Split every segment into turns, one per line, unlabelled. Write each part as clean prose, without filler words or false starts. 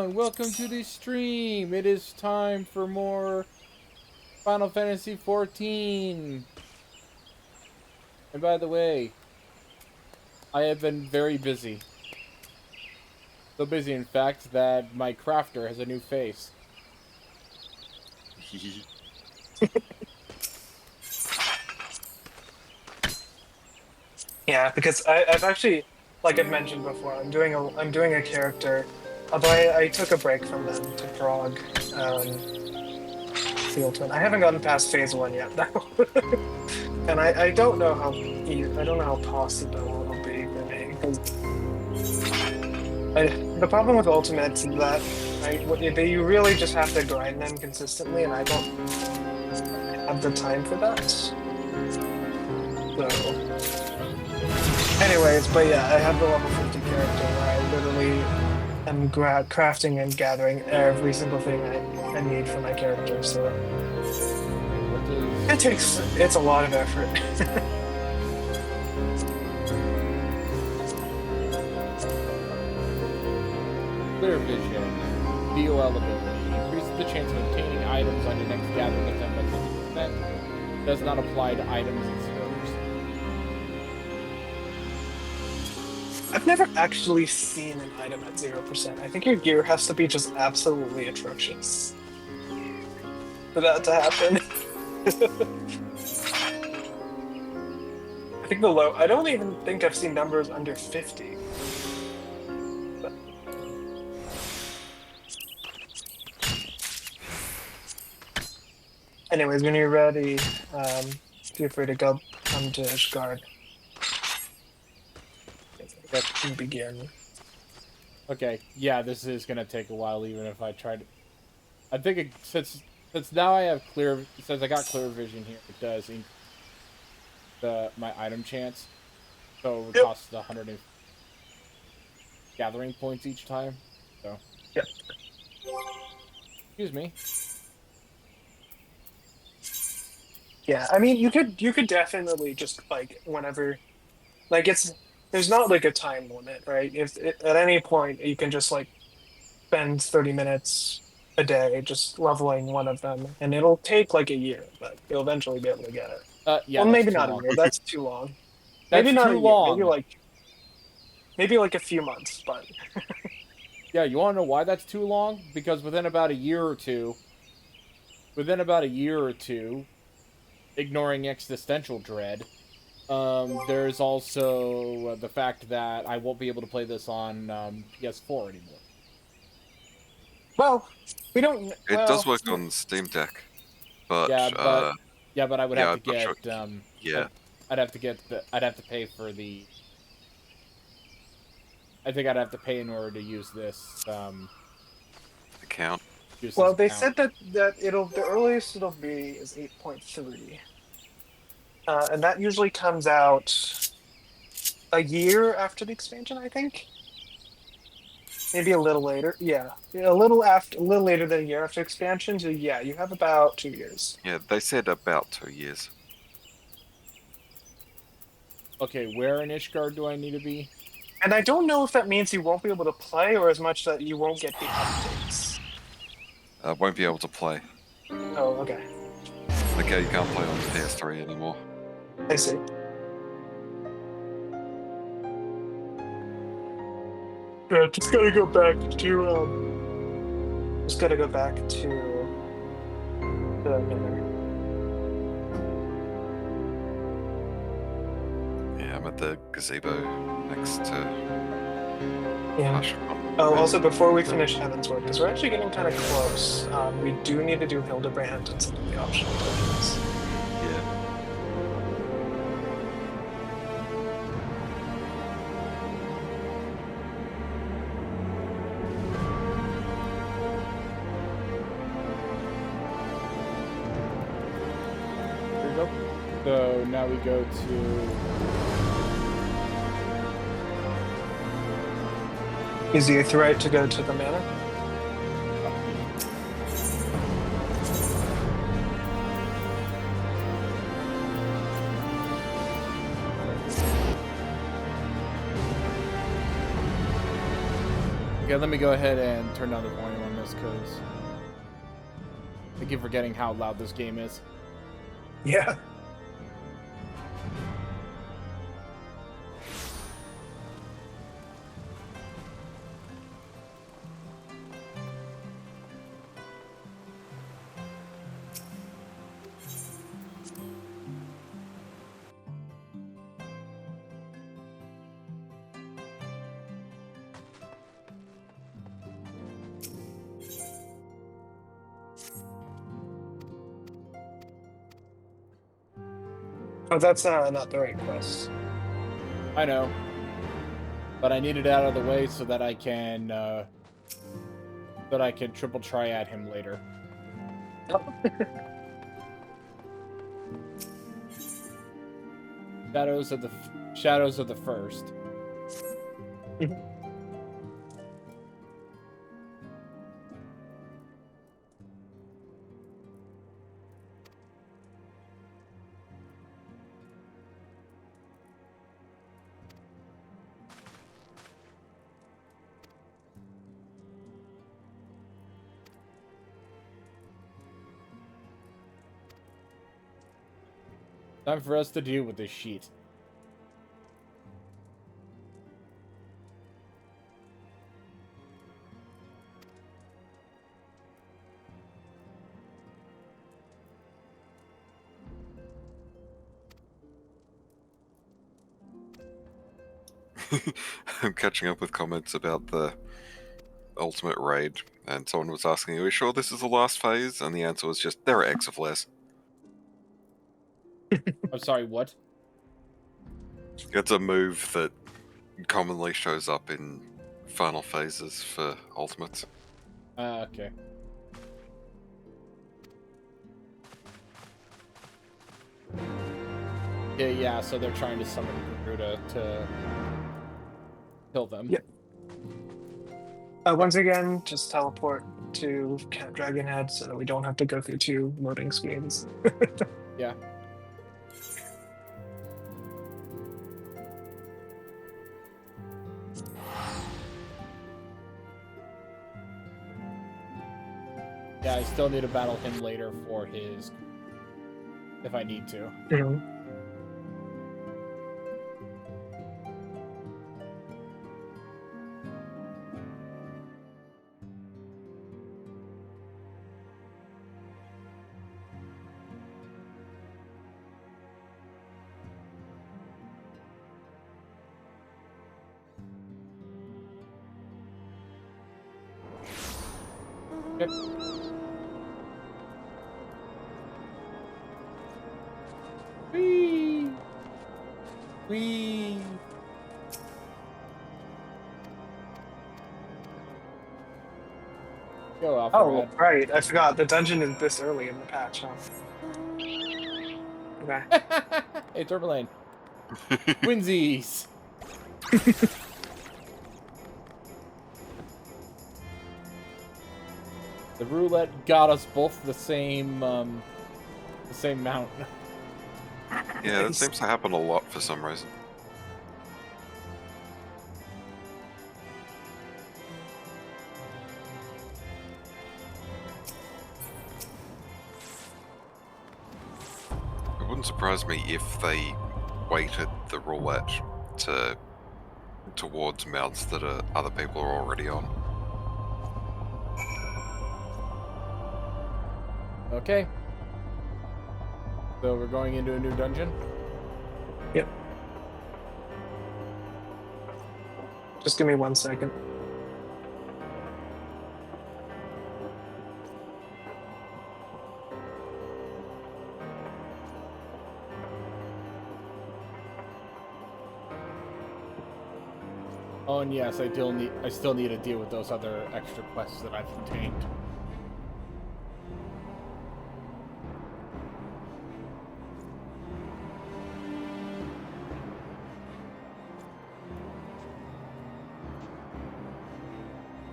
everyone, welcome to the stream. It is time for more Final Fantasy XIV. And by the way, I have been very busy. So busy, in fact, that my crafter has a new face.
Yeah, because I've actually, like I've mentioned before, I'm doing a character, although I took a break from them to prog the ultimate. I haven't gotten past phase one yet though, and I don't know I don't know how possible it'll be for me because the problem with ultimates is that you really just have to grind them consistently, and I don't have the time for that. So. Anyways, but yeah, I have the level 50 character where I literally am crafting and gathering every single thing I need for my character, so it's a lot of effort.
Clear Vision, DOL ability, increases the chance of obtaining items on your next gathering attempt by 50%. Does not apply to items and skills.
I've never actually seen an item at 0%. I think your gear has to be just absolutely atrocious for that to happen. I think I don't even think I've seen numbers under 50. But... Anyways, when you're ready, feel free to come to Ishgard. Let's begin.
Okay, yeah, this is gonna take a while, even if I try to. I think since now I have since I got clear vision here, it does increase my item chance. So it costs 100 gathering points each time. So.
Yep.
Excuse me.
Yeah, I mean, you could definitely just whenever, there's not like a time limit, right? If at any point you can just spend 30 minutes a day just leveling one of them, and it'll take like a year, but you'll eventually be able to get it.
Yeah,
Well,
that's
maybe
too
not a
long.
year. That's too long. Maybe
That's
not
too
a year.
long.
Maybe like a few months, but
yeah, you want to know why that's too long? Because within about a year or two, ignoring existential dread, there's also the fact that I won't be able to play this on PS4 anymore.
well, we don't.
It does work on Steam Deck, but
but I would have to get
sure. Yeah,
I'd have to pay for the. I think I'd have to pay in order to use this
account.
Well, they said that the earliest it'll be is 8.3, and that usually comes out a year after the expansion, I think. Maybe a little later. Yeah, a little later than a year after expansion. So yeah, you have about 2 years.
Yeah, they said about 2 years.
Okay, where in Ishgard do I need to be?
And I don't know if that means you won't be able to play, or as much that you won't get the updates.
Won't be able to play.
Oh, okay.
Okay, you can't play on the PS3 anymore.
I see. Yeah, just gotta go back to the manor.
Yeah, I'm at the gazebo next to.
Yeah. Oh, also before we finish Heavensward, because we're actually getting kind of close, we do need to do Hildebrand and some of the optional tokens.
Yeah.
So now we go to.
Is the right to go to the manor?
Okay, let me go ahead and turn down the volume on this because I keep forgetting how loud this game is.
Yeah. Oh, that's not the right quest.
I know, but I need it out of the way so that I can triple triad him later. Shadows of the First. Time for us to deal with this sheet.
I'm catching up with comments about the ultimate raid, and someone was asking, "Are we sure this is the last phase?" And the answer was just, "There are exaflares."
I'm sorry, what?
It's a move that commonly shows up in final phases for ultimates.
Okay. Yeah, so they're trying to summon Garuda to kill them.
Yep. Once again, just teleport to Camp Dragonhead so that we don't have to go through 2 loading screens.
Yeah. Yeah, I still need to battle him later for his... if I need to.
Mhm.
Yep. Whee! Whee! Go,
Oh,
Alfred.
right. I forgot. The dungeon is this early in the patch, huh? Okay.
Hey, Turbolane. Twinsies! The roulette got us both the same mount.
Yeah, that
Nice.
seems to happen a lot for some reason. It wouldn't surprise me if they weighted the roulette towards mounts that other people are already on.
Okay. So we're going into a new dungeon?
Yep. Just give me 1 second.
Oh, and yes, I still need to deal with those other extra quests that I've obtained.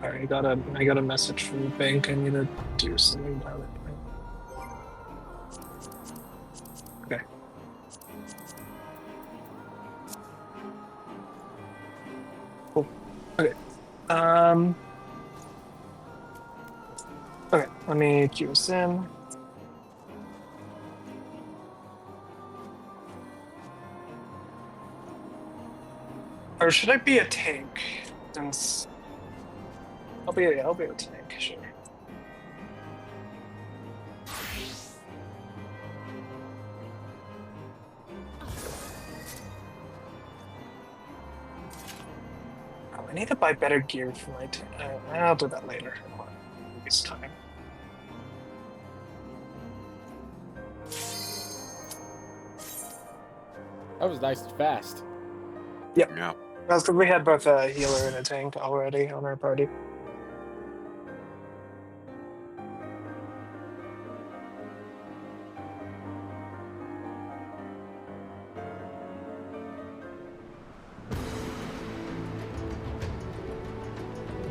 Alright, I got a message from the bank. I need to do something about it. Okay. Cool. Okay. Okay, let me cue us in. Or should I be a tank? Since I'll be a tank, sure. Oh, I need to buy better gear for my tank. I'll do that later. I want to waste time.
That was nice and fast.
Yep.
Yeah.
That's because we had both a healer and a tank already on our party.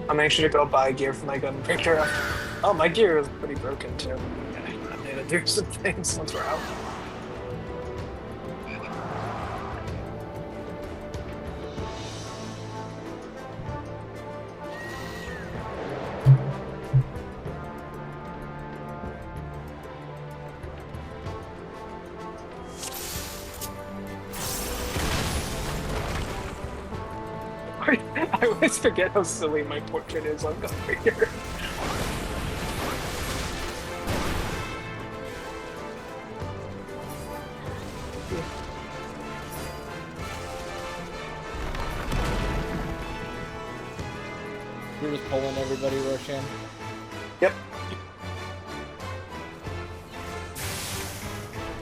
I'll make sure to go buy gear for my gunbreaker. Oh, my gear is pretty broken too. Okay, I need to do some things once we're out. I always forget how silly my portrait is on gunbreaker.
You're just pulling everybody, Roshan.
Yep.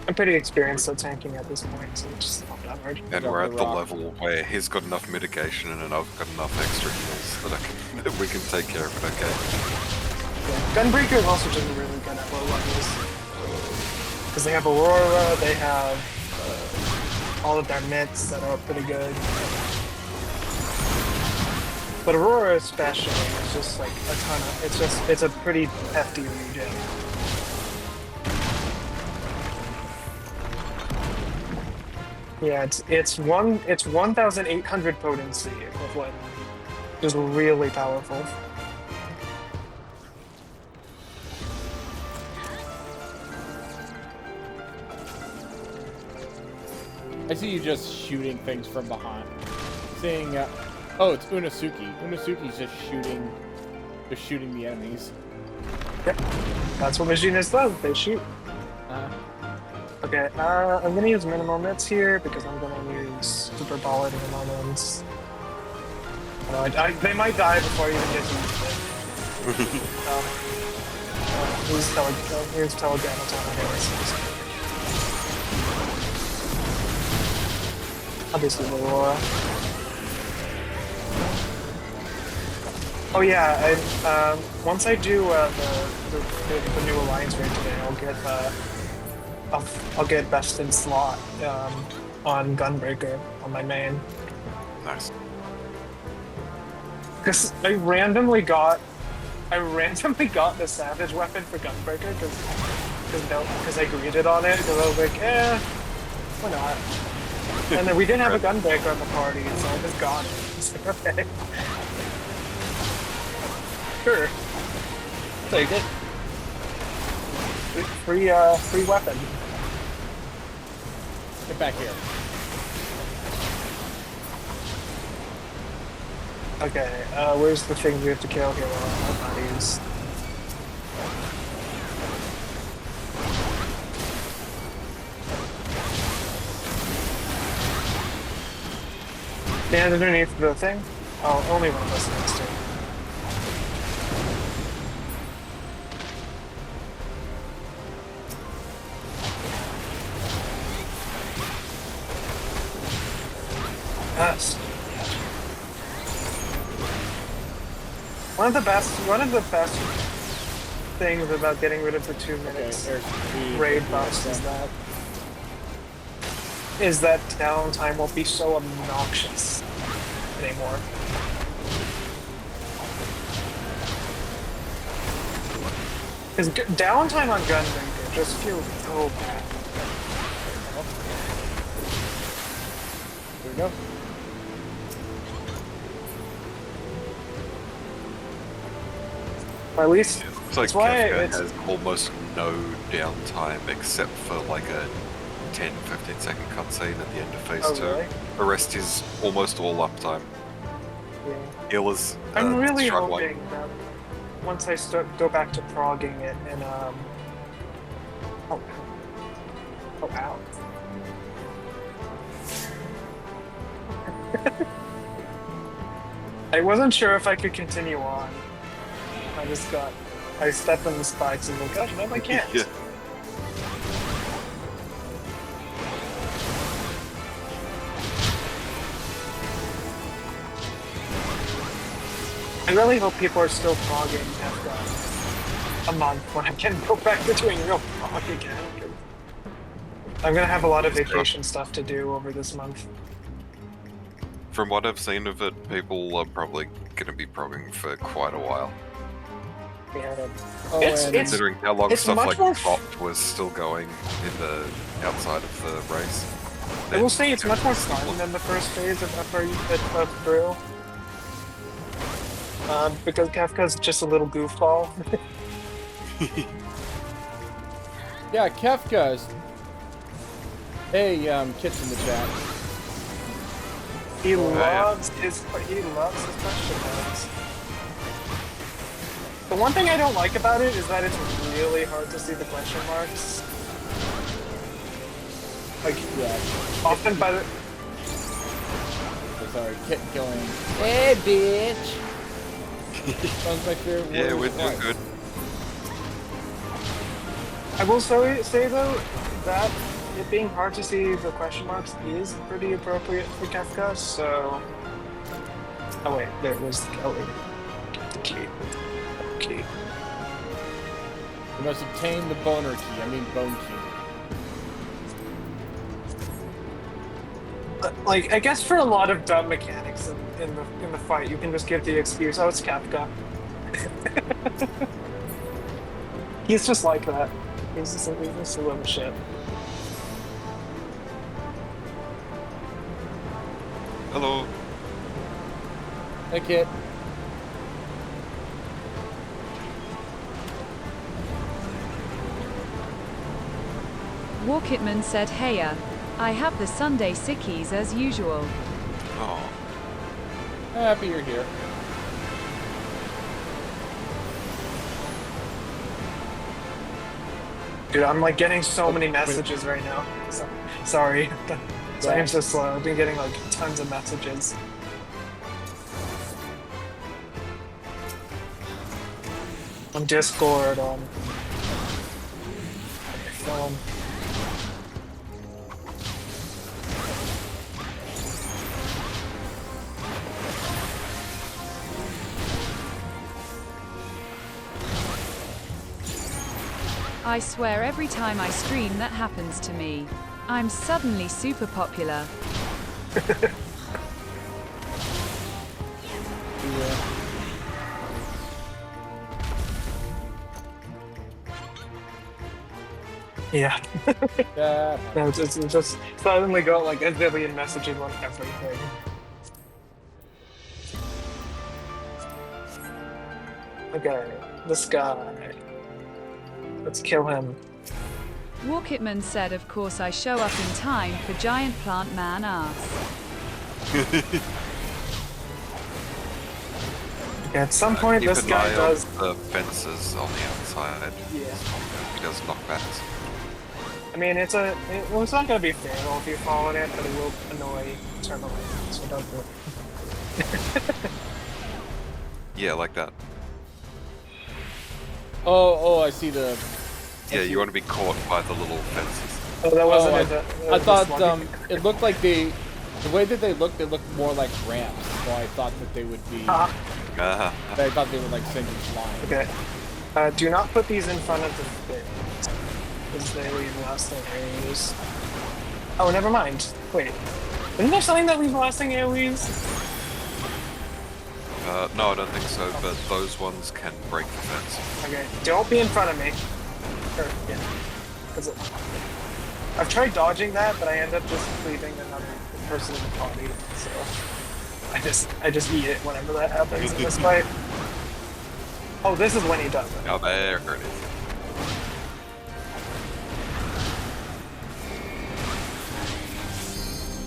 I'm pretty experienced at tanking at this point, so it's just not that hard.
And
Drop
we're
the
at the
rock.
level where he's got enough mitigation and I've got enough extra heals that we can take care of it, okay?
Gunbreaker is also just really good at low levels. Because they have Aurora, they have all of their mitts that are pretty good. But Aurora especially is just like a ton of, it's a pretty hefty regen. Yeah, it's 1,800 potency equivalent. Just really powerful.
I see you just shooting things from behind. Seeing, oh, it's Unasuki. Unasuki's just shooting the enemies.
Yep, that's what machinists does. They shoot. Okay, I'm gonna use minimal mitts here because I'm gonna use super ball in the moments. They might die before I even get to use it. Here's Telegrammaton anyways. Obviously Aurora. Oh yeah, once I do the new alliance raid today, I'll get best in slot on Gunbreaker on my main.
Nice.
Because I randomly got the Savage weapon for Gunbreaker because I greeted on it because I was like, why not? And then we didn't have a Gunbreaker on the party, so I just got it. It's like, okay. Sure. Take it. Free weapon.
Get back here.
Okay, where's the thing we have to kill here? Bodies. Stand underneath the thing? Oh, only one of us needs to. Yes. One of the best things about getting rid of the 2 minutes raid buffs is that downtime won't be so obnoxious anymore. Because downtime on Gunbreaker just feels so bad.
Here we go.
Or at least
It's like
That's why
Kafka
it's-
has almost no downtime except for like a 10-15 second cutscene at the end of phase
Oh,
2.
really?
The rest is almost all uptime.
Yeah.
Healers
I'm really
struggling.
hoping that once I go back to progging it and oh ow. I wasn't sure if I could continue on. I stepped on the spikes and look, oh no I can't.
Yeah.
I really hope people are still progging after a month when I can go back to doing real prog again. 'Cause I'm gonna have a lot of vacation stuff to do over this month.
From what I've seen of it, people are probably going to be progging for quite a while.
Yeah.
Oh,
It's-
and
Considering how long
it's
stuff
much
like
more
Dropped was still going in the outside of the race.
I will say it's much more fun than the first phase of Brew. Because Kafka's just a little goofball.
yeah, Kefka's. Hey, Kit's in the chat.
He
yeah.
loves his question marks. The one thing I don't like about it is that it's really hard to see the question marks. Like,
Yeah.
often by the...
Oh, sorry, Kit going. Hey, bitch. Sounds my favorite word.
Yeah, we're
of
doing
life.
good.
I will say though, that it being hard to see the question marks is pretty appropriate for Kafka, so... Oh wait, there was the key. Okay.
You must obtain the boner key. I mean, bone key.
Like, I guess for a lot of dumb mechanics in the fight, you can just give the excuse, oh, it's Kafka. He's just like that. He's just a little shit.
Hello.
Hey, Kit.
Walkitman said, "Heya, I have the Sunday sickies as usual."
Oh,
Happy you're here.
Dude, I'm like getting so many messages right now. So, sorry. Sorry, I'm so slow. I've been getting like tons of messages. On Discord, on my phone.
I swear every time I stream that happens to me. I'm suddenly super popular.
Yeah.
Yeah.
No, it's just suddenly got like a zillion messages on everything. Okay, this guy. Let's kill him.
Walkitman said, "Of course I show up in time for giant plant man ass."
Okay, at some point,
keep
this
an
guy
eye
does.
on the fences on the outside.
Yeah.
He does knockbacks.
I mean, it's not gonna be fatal if you fall in it, but it will annoy terminal, so don't do it.
Yeah, like that.
Oh, I see the.
Yeah, you want to be caught by the little fences.
Oh, that wasn't
Oh,
it.
I thought it looked like the way that they looked more like ramps. So I thought that they would be.
Ah,
I thought they were like single line.
okay. Do not put these in front of the thing, because they leave lasting AoEs. Oh, never mind. Wait. Isn't there something that leaves lasting AoEs?
No, I don't think so, but those ones can break the fence.
Okay, don't be in front of me. Or, yeah. 'Cause I've tried dodging that, but I end up just leaving another person in the party, so I just eat it whenever that happens in this fight. Oh, this is when he does it.
Oh, there it is.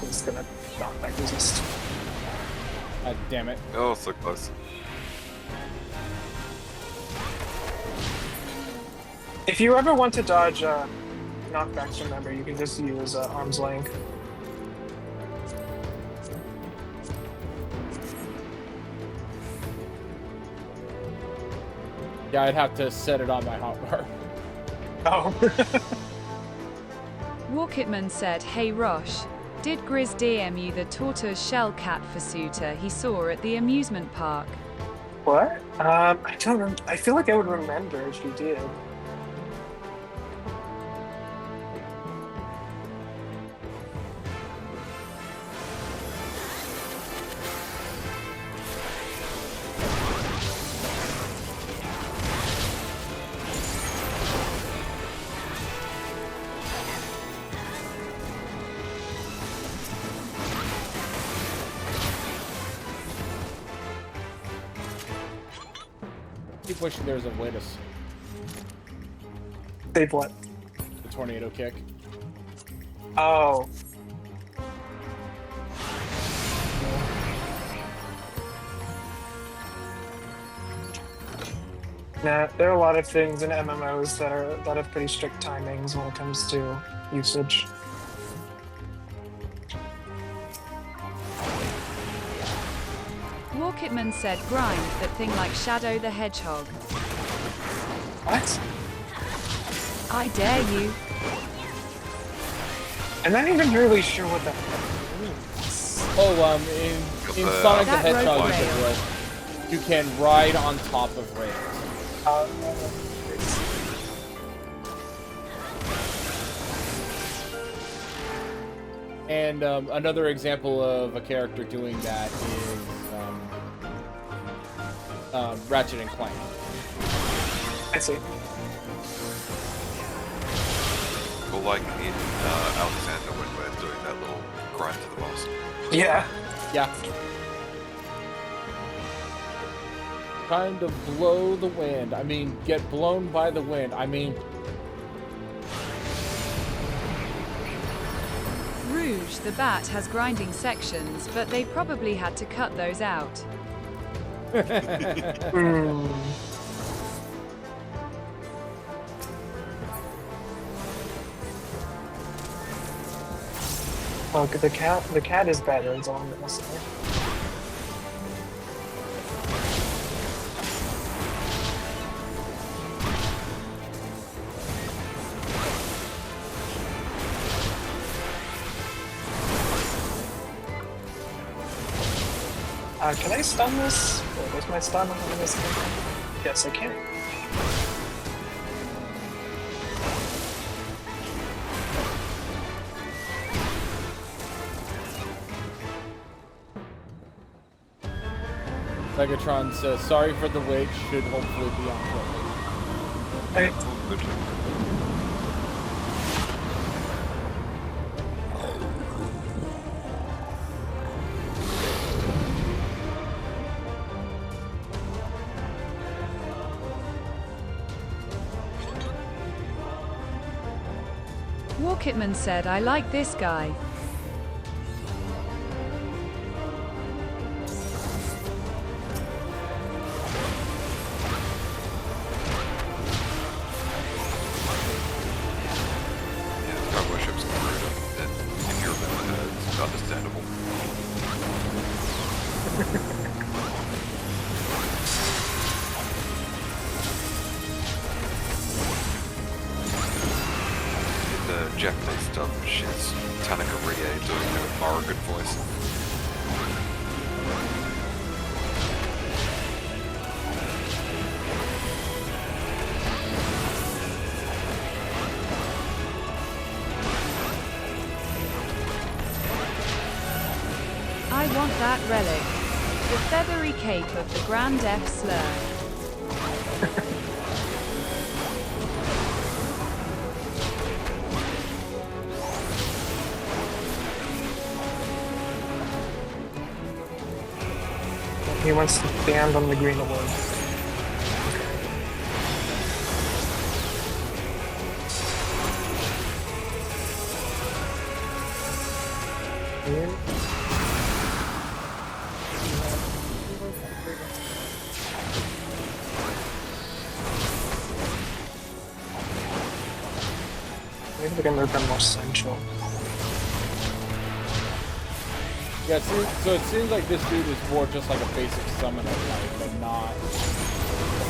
He's gonna knockback resist.
God damn it.
Oh, so close.
If you ever want to dodge knockbacks, remember, you can just use arm's length.
Yeah, I'd have to set it on my hotbar.
Oh.
Walkitman said, "Hey Rosh, did Grizz DM you the tortoise shell cat fursuiter he saw at the amusement park?"
What? I don't remember. I feel like I would remember if you did.
Keep wishing there's a way to
Save what?
the tornado kick.
Oh. Nah, there are a lot of things in MMOs that have pretty strict timings when it comes to usage.
Walkitman said, "Grind that thing like Shadow the Hedgehog."
What?
I dare you.
I'm not even really sure what that means.
Oh, in Sonic the
That
Hedgehog,
road
you
rail.
can ride- you can ride on top of rails. And another example of a character doing that is Ratchet and Clank.
I see.
Well, like in Alexander when we're doing that little grind to the boss.
Yeah.
Yeah. Kind of blow the wind. I mean, get blown by the wind. I mean,
Rouge the Bat has grinding sections, but they probably had to cut those out.
Hmm. Look, the cat is better, is all I'm gonna say. Can I stun this? Wait, where's my stun on this thing? Yes, I can.
Megatron says, sorry for the wait, should hopefully be on shortly.
Okay.
Good.
Walkitman said, "I like this guy."
Yeah, Star Warship's brutal, and if you remember her, it's understandable. In the Japanese dub, she's Tanaka Rie doing her Oregon voice.
I want that relic. The feathery cape of the Grand F slur.
He wants to stand on the green award. mean? Maybe we can move them more central.
Yeah, so it seems like this dude is more just like a basic summoner type, and not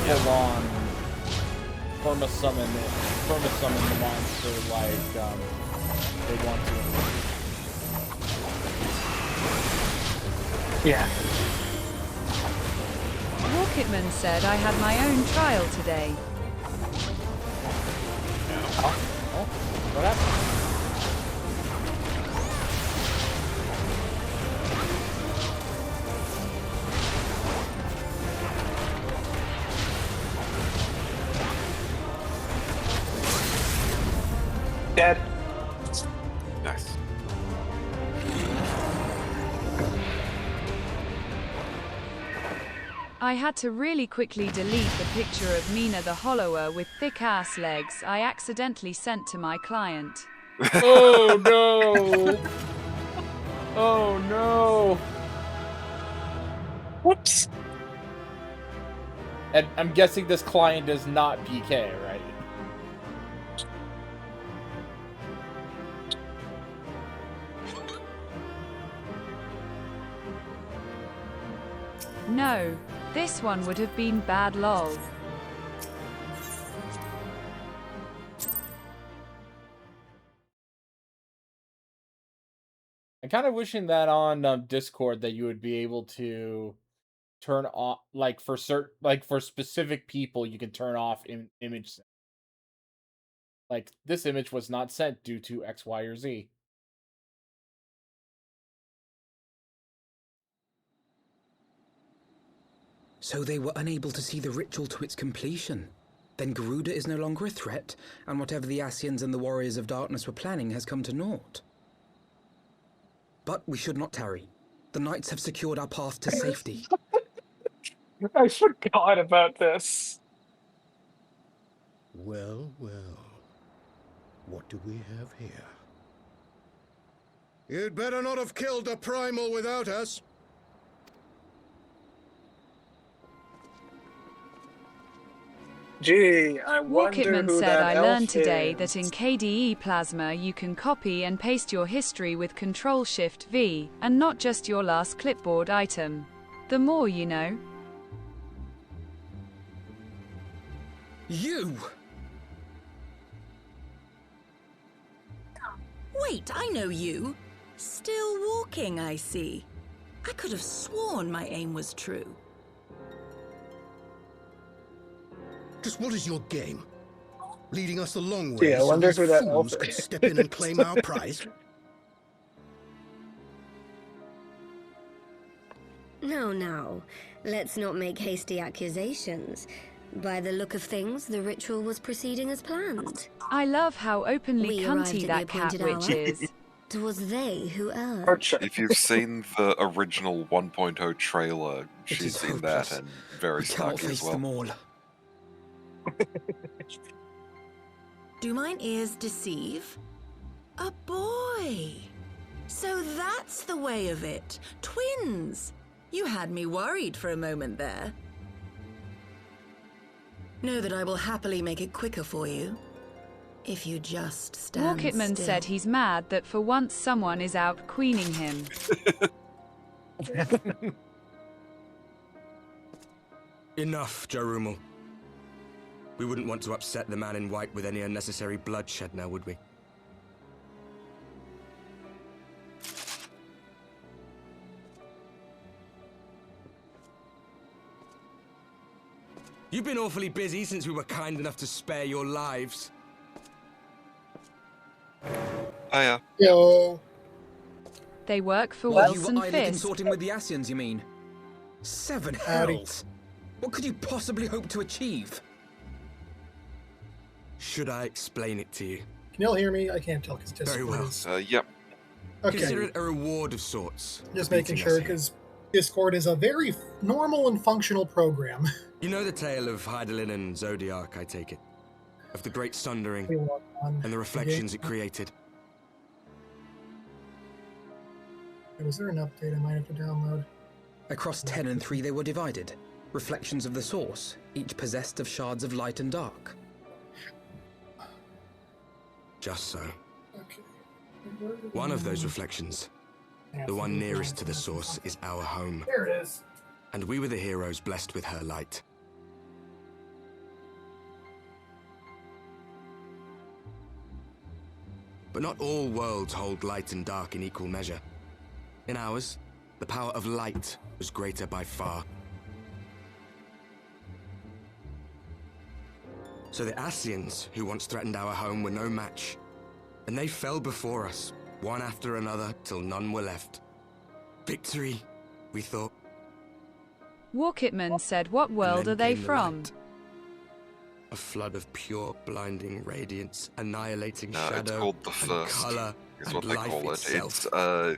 full on perma-summon the monster like they want to.
Yeah.
Rocketman said I had my own trial today.
Oh, what happened?
Dead.
Nice.
I had to really quickly delete the picture of Mina the Hollower with thick ass legs I accidentally sent to my client.
Oh no! Oh no!
Whoops.
And I'm guessing this client is not PK, right?
No, this one would have been bad lol.
I'm kind of wishing that on Discord that you would be able to turn off, like for specific people, you can turn off image sent. Like this image was not sent due to X, Y, or Z.
So they were unable to see the ritual to its completion. Then Garuda is no longer a threat, and whatever the Asians and the Warriors of Darkness were planning has come to naught. But we should not tarry. The Knights have secured our path to safety.
I forgot about this.
Well, well. What do we have here? You'd better not have killed the Primal without us.
Gee, I wonder
Rocketman
who
said
that
I
elf
learned today
is.
that in KDE Plasma you can copy and paste your history with Ctrl-Shift-V, and not just your last clipboard item. The more you know.
You!
Wait, I know you. Still walking, I see. I could have sworn my aim was true.
Just what is your game? Leading us the long way
Yeah, I
so
wonder
these
who that
fools
elf
could
is.
step in and claim our prize?
No, no. Let's not make hasty accusations. By the look of things, the ritual was proceeding as planned.
I love how openly
We arrived
cunty
at
that
the
cat
appointed
witch
hour.
is.
It was they who erred.
Archer.
If you've seen the original 1.0 trailer,
It
she's
is
in that
hopeless.
and very
We cannot
snarky
face
as well.
them all.
Do mine ears deceive? A boy! So that's the way of it. Twins! You had me worried for a moment there. Know that I will happily make it quicker for you. If you just stand
Rocketman
still.
said he's mad that for once someone is out queening him.
Enough, Jarumul. We wouldn't want to upset the man in white with any unnecessary bloodshed now, would we? You've been awfully busy since we were kind enough to spare your lives.
Oh yeah.
Yo.
They work for
While you
Wilson
were idly
Fisk.
consorting with the Asians, you mean? Seven
Howdy.
hells! What could you possibly hope to achieve? Should I explain it to you?
Can y'all hear me? I can't tell because
Very well.
Yep.
Okay,
Consider it a reward of sorts.
just
for
making
beating
sure
us here.
because Discord is a very normal and functional program.
You know the tale of Hydaelyn and Zodiac, I take it? Of the Great Sundering
We walk on
and the reflections it created.
Was there an update I might have to download?
Across 10 and 3 they were divided. Reflections of the source, each possessed of shards of light and dark.
Just so.
Okay.
One of those reflections, the one nearest to the source, is our home.
There it is.
And we were the heroes blessed with her light. But not all worlds hold light and dark in equal measure. In ours, the power of light was greater by far. So the Ascians, who once threatened our home, were no match. And they fell before us, one after another, till none were left. Victory, we thought.
Warkitman said, what world are they from?
A flood of pure, blinding radiance, annihilating
No,
shadow
it's called the
and
First,
color
is
and
what they
life
call it.
itself.
It's a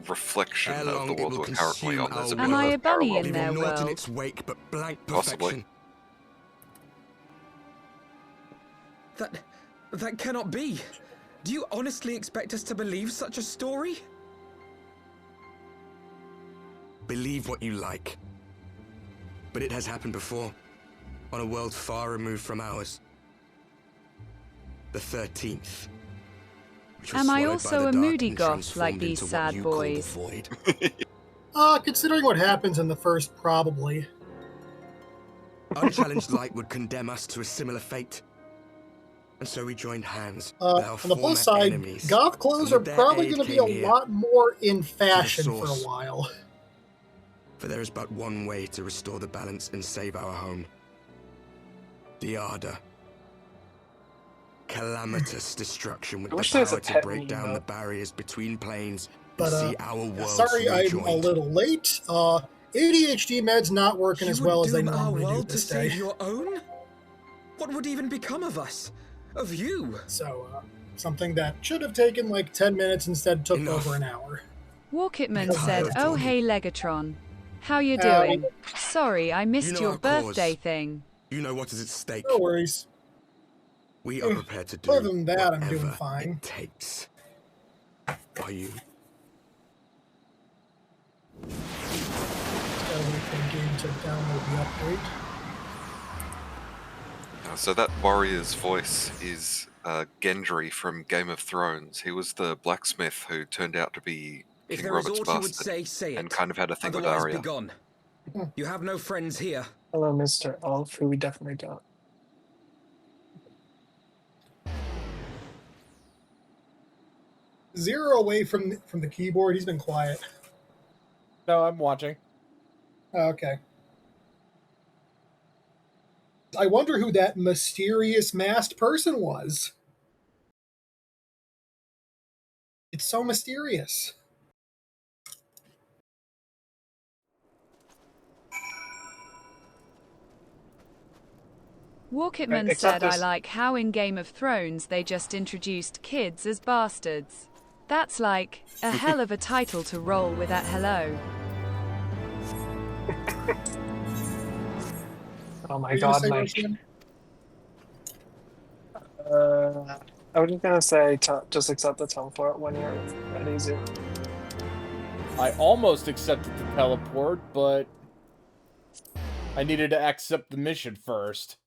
reflection
Ere
of
long,
the
it
world
will
we're currently
consume
on. There's a
our
bit
Am
of
I
a
a bunny
parallel.
in their
leaving naught in
world?
its wake but blank
Possibly.
perfection.
That cannot be. Do you honestly expect us to believe such a story?
Believe what you like. But it has happened before, on a world far removed from ours. The 13th. which was
Am I
swallowed by
also
the
a
dark
moody
and
goth
transformed
like these
into what
sad
you call the
boys?
void.
Considering what happens in the first, probably.
Unchallenged light would condemn us to a similar fate. And so we joined hands with our
On the plus
former
side,
enemies.
goth clothes
and
are
with their
probably
aid
going to be
came
a
here.
lot more in fashion for a
source.
while.
For there is but one way to restore the balance and save our home. The Ardor. Calamitous destruction with
I
the
wish there was a
power to
pet
break
meme,
down
though.
the barriers between planes
But,
and see our worlds
sorry, I'm a
rejoined.
little late. ADHD meds not working
You
as
would
well as they
doom our
normally do
world to
this
save
day.
your own? What would even become of us? Of you?
So, something that should have taken like 10 minutes instead took
Enough.
over an hour.
Warkitman
I'm
said,
tired,
oh
Tony.
hey Legatron. How you
Howdy.
doing? Sorry, I missed
know
your
our cause.
birthday thing.
You know what is at stake.
No worries.
We are prepared to do
Other than that, I'm
whatever
doing fine.
it takes. Are you?
Gotta wait for the game to download the update.
So that warrior's voice is Gendry from Game of Thrones. He was the blacksmith who turned out to be
If
King
there is
Robert's
aught you would
bastard
say
and
it.
kind of had a thing with
Otherwise,
Arya.
be gone. You have no friends here.
Hello, Mr. Elf, who we definitely don't.
Zero away from the keyboard. He's been quiet.
No, I'm watching.
Oh, okay. I wonder who that mysterious masked person was. It's so mysterious.
Warkitman
Right, except
said, I
this-
like how in Game of Thrones they just introduced kids as bastards. That's like a hell of a title to roll with at hello.
Oh my
Were you gonna
god,
say,
Mike.
Roshan?
I was just gonna say, just accept the teleport when you're ready, Zoo.
I almost accepted the teleport, but I needed to accept the mission first.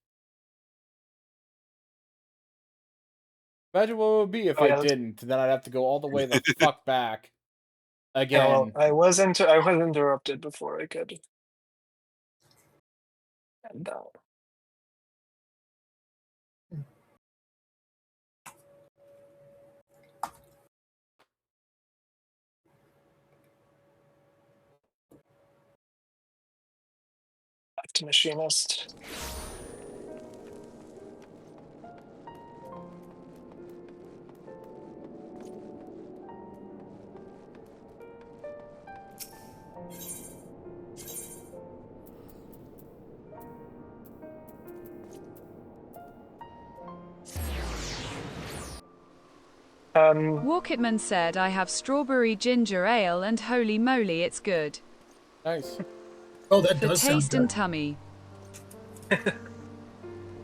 Imagine what it would be if
Oh, yeah,
I
that's-
didn't. Then I'd have to go all the way the fuck back.
Yeah,
Again.
well, I was interrupted before I could. And, back to Machinist.
Warkitman said, I have strawberry ginger ale and holy moly, it's good.
Nice.
Oh, that
For
does sound
taste and
good.
tummy.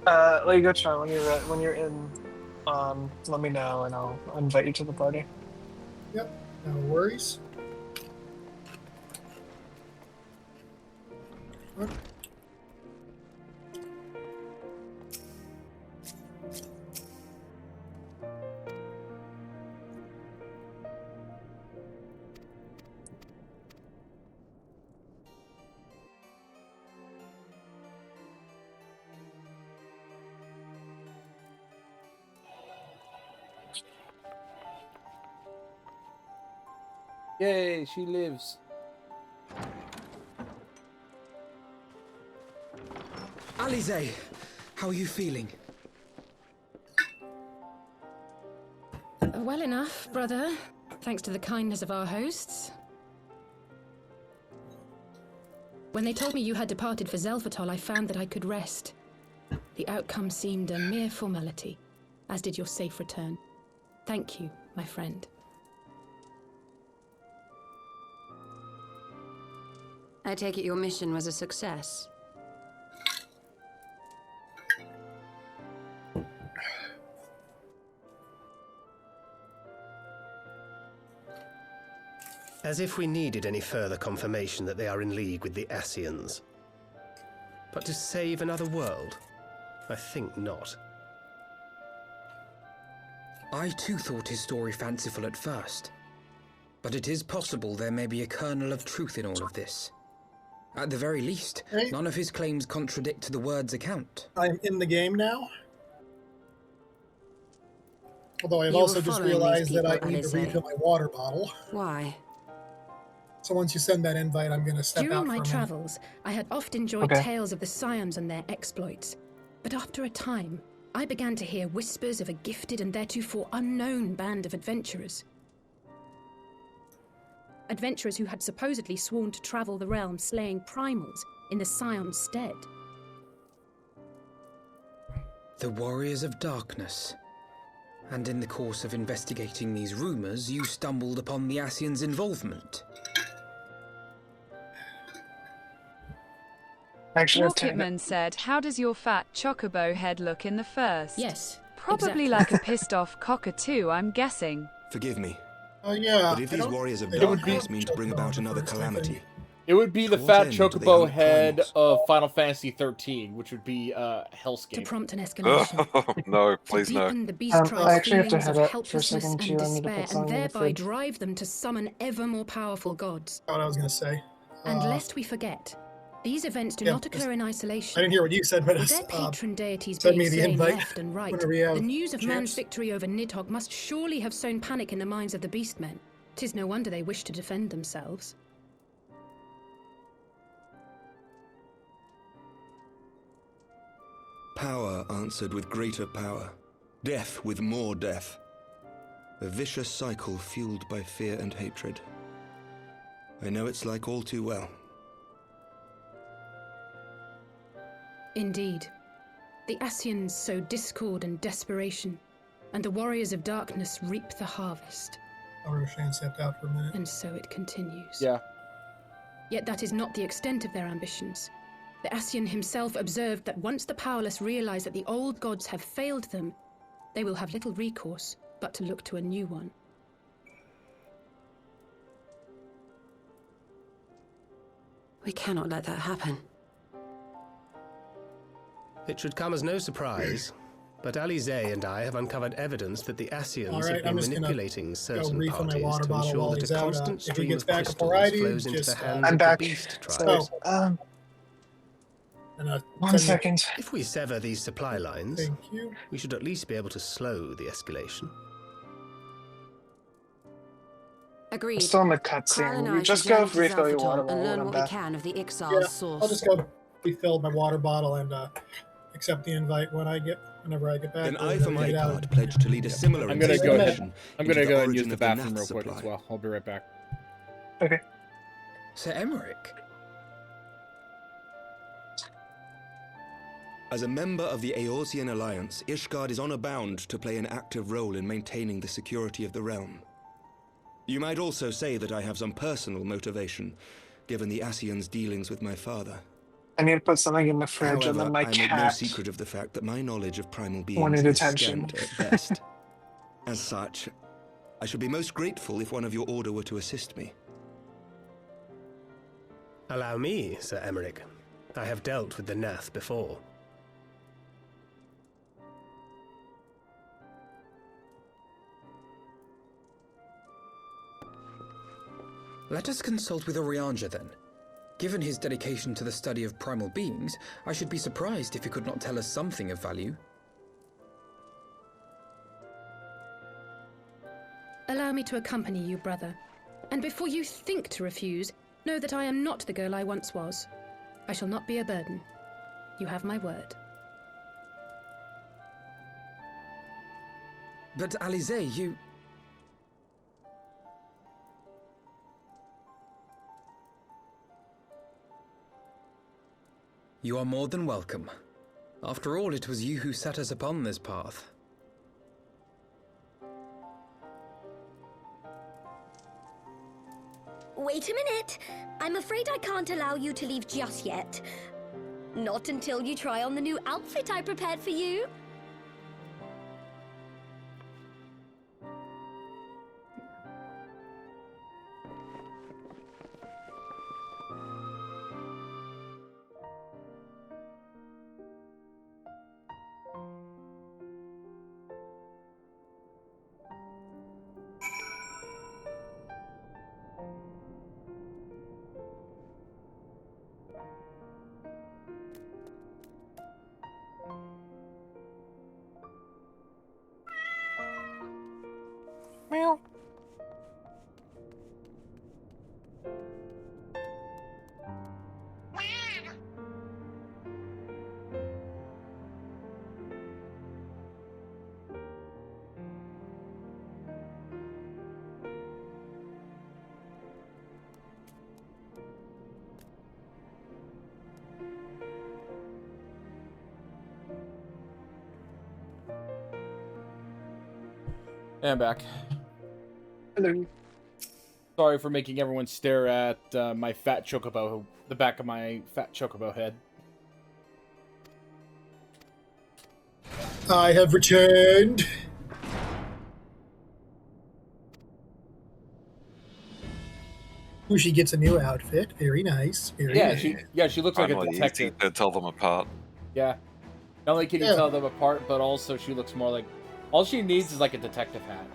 Legatron, when you're in, let me know and I'll invite you to the party.
Yep, no worries. What?
Yay, she lives.
Alize, how are you feeling?
Well enough, brother. Thanks to the kindness of our hosts. When they told me you had departed for Zelfatol, I found that I could rest. The outcome seemed a mere formality, as did your safe return. Thank you, my friend.
I take it your mission was a success.
As if we needed any further confirmation that they are in league with the Ascians. But to save another world? I think not.
I too thought his story fanciful at first. But it is possible there may be a kernel of truth in all of this. At the very least, none of his claims contradict the word's account.
I'm in the game now. Although I've
You
also
were
just
following
realized
these
that I
people,
need to
Alize.
refill my water bottle.
Why?
So once you send that invite, I'm going to step
During
out
my
for a minute.
travels, I had oft enjoyed
Okay.
tales of the Scions and their exploits. But after a time, I began to hear whispers of a gifted and theretofore unknown band of adventurers. Adventurers who had supposedly sworn to travel the realm slaying primals in the Scion's stead.
The Warriors of Darkness. And in the course of investigating these rumors, you stumbled upon the Ascians' involvement.
Actually, I have to-
Walkitman said, how does your fat chocobo head look in the first?
Yes,
Probably
exactly.
like a pissed off cockatoo, I'm guessing.
Forgive me,
Oh yeah.
but if
I
these
don't-
warriors of
they don't
darkness
have
mean to bring
chocobo
about
at
another
first, I think.
calamity,
It would be the
To what
fat
end do they
chocobo
hunt
head
primals?
of Final Fantasy 13, which would be
To
Hellscape.
prompt an escalation.
Oh, no,
To
please no.
deepen the beast
I
tribe's
actually have to
feelings
head
of
out for a
helplessness
second,
and
too. I need to
despair,
put
and
something in the
thereby
fridge.
drive them to summon ever more powerful gods.
What I was going to say.
And lest we forget, these events do
yeah,
not occur in isolation.
I didn't hear what you said, but
With their patron deities
send
being
me the
slain
invite
left and right,
whenever you have
the news of
a
man's
chance.
victory over Nidhogg must surely have sown panic in the minds of the Beastmen. 'Tis no wonder they wish to defend themselves.
power answered with greater power, death with more death. A vicious cycle fueled by fear and hatred. I know it's like all too well.
Indeed. The Ascians sow discord and desperation, and the warriors of darkness reap the harvest.
Shane stepped out for a minute.
And so it continues.
Yeah.
Yet that is not the extent of their ambitions. The Ascian himself observed that once the powerless realize that the old gods have failed them, they will have little recourse but to look to a new one.
We cannot let that happen.
It should come as no surprise, but Alize and I have uncovered evidence that the Ascians
All right,
have been
I'm just gonna
manipulating
Go
certain
refill my
parties
water
to
bottle
ensure
while
that
he's
a
out.
constant
If he
stream
gets
of
back
crystals
before I do,
flows into the
just,
hands
I'm
of
back.
the beast
So,
tribe.
And,
one second.
If we sever these supply lines,
Thank you.
we should at least be able to slow the escalation.
Agreed.
I'm still in the
Carl and
cutscene.
I
You just
should
go
journey to
refill your
Zelfatol
water
and
bottle when
learn
I'm
what we
back.
can of the
Yeah,
Ixile's source.
I'll just go refill my water bottle and accept the invite whenever I get back.
Then
or
I, for
whenever
my
you get out.
part, pledge to lead a similar
I'm gonna go ahead.
investigation
I'm
into
gonna
the
go and use
origin
the
of
bathroom
Nath
real quick as
supply.
well. I'll be right back.
Okay.
Sir Emmerich?
As a member of the Eorzean Alliance, Ishgard is honor-bound to play an active role in maintaining the security of the realm. You might also say that I have some personal motivation, given the Ascians' dealings with my father.
I need to put something in the fridge,
However,
and then my
I make no
cat
secret of the fact that my knowledge of primal beings
wanted
is
attention.
scant at best. As such, I should be most grateful if one of your order were to assist me.
Allow me, Sir Emmerich. I have dealt with the Nath before.
Let us consult with Orianja then. Given his dedication to the study of primal beings, I should be surprised if he could not tell us something of value.
Allow me to accompany you, brother. And before you think to refuse, know that I am not the girl I once was. I shall not be a burden. You have my word.
But Alize, you... You are more than welcome. After all, it was you who set us upon this path.
Wait a minute. I'm afraid I can't allow you to leave just yet. Not until you try on the new outfit I prepared for you.
Meow.
And I'm back.
Hello.
Sorry for making everyone stare at my fat chocobo, the back of my fat chocobo head.
I have returned. Ooh, she gets a new outfit. Very nice. Very
Yeah,
nice.
she looks like a
Finally,
detective.
easy to tell them apart.
Yeah. Not only can you
Yeah.
tell them apart, but also she looks more like... All she needs is like a detective hat.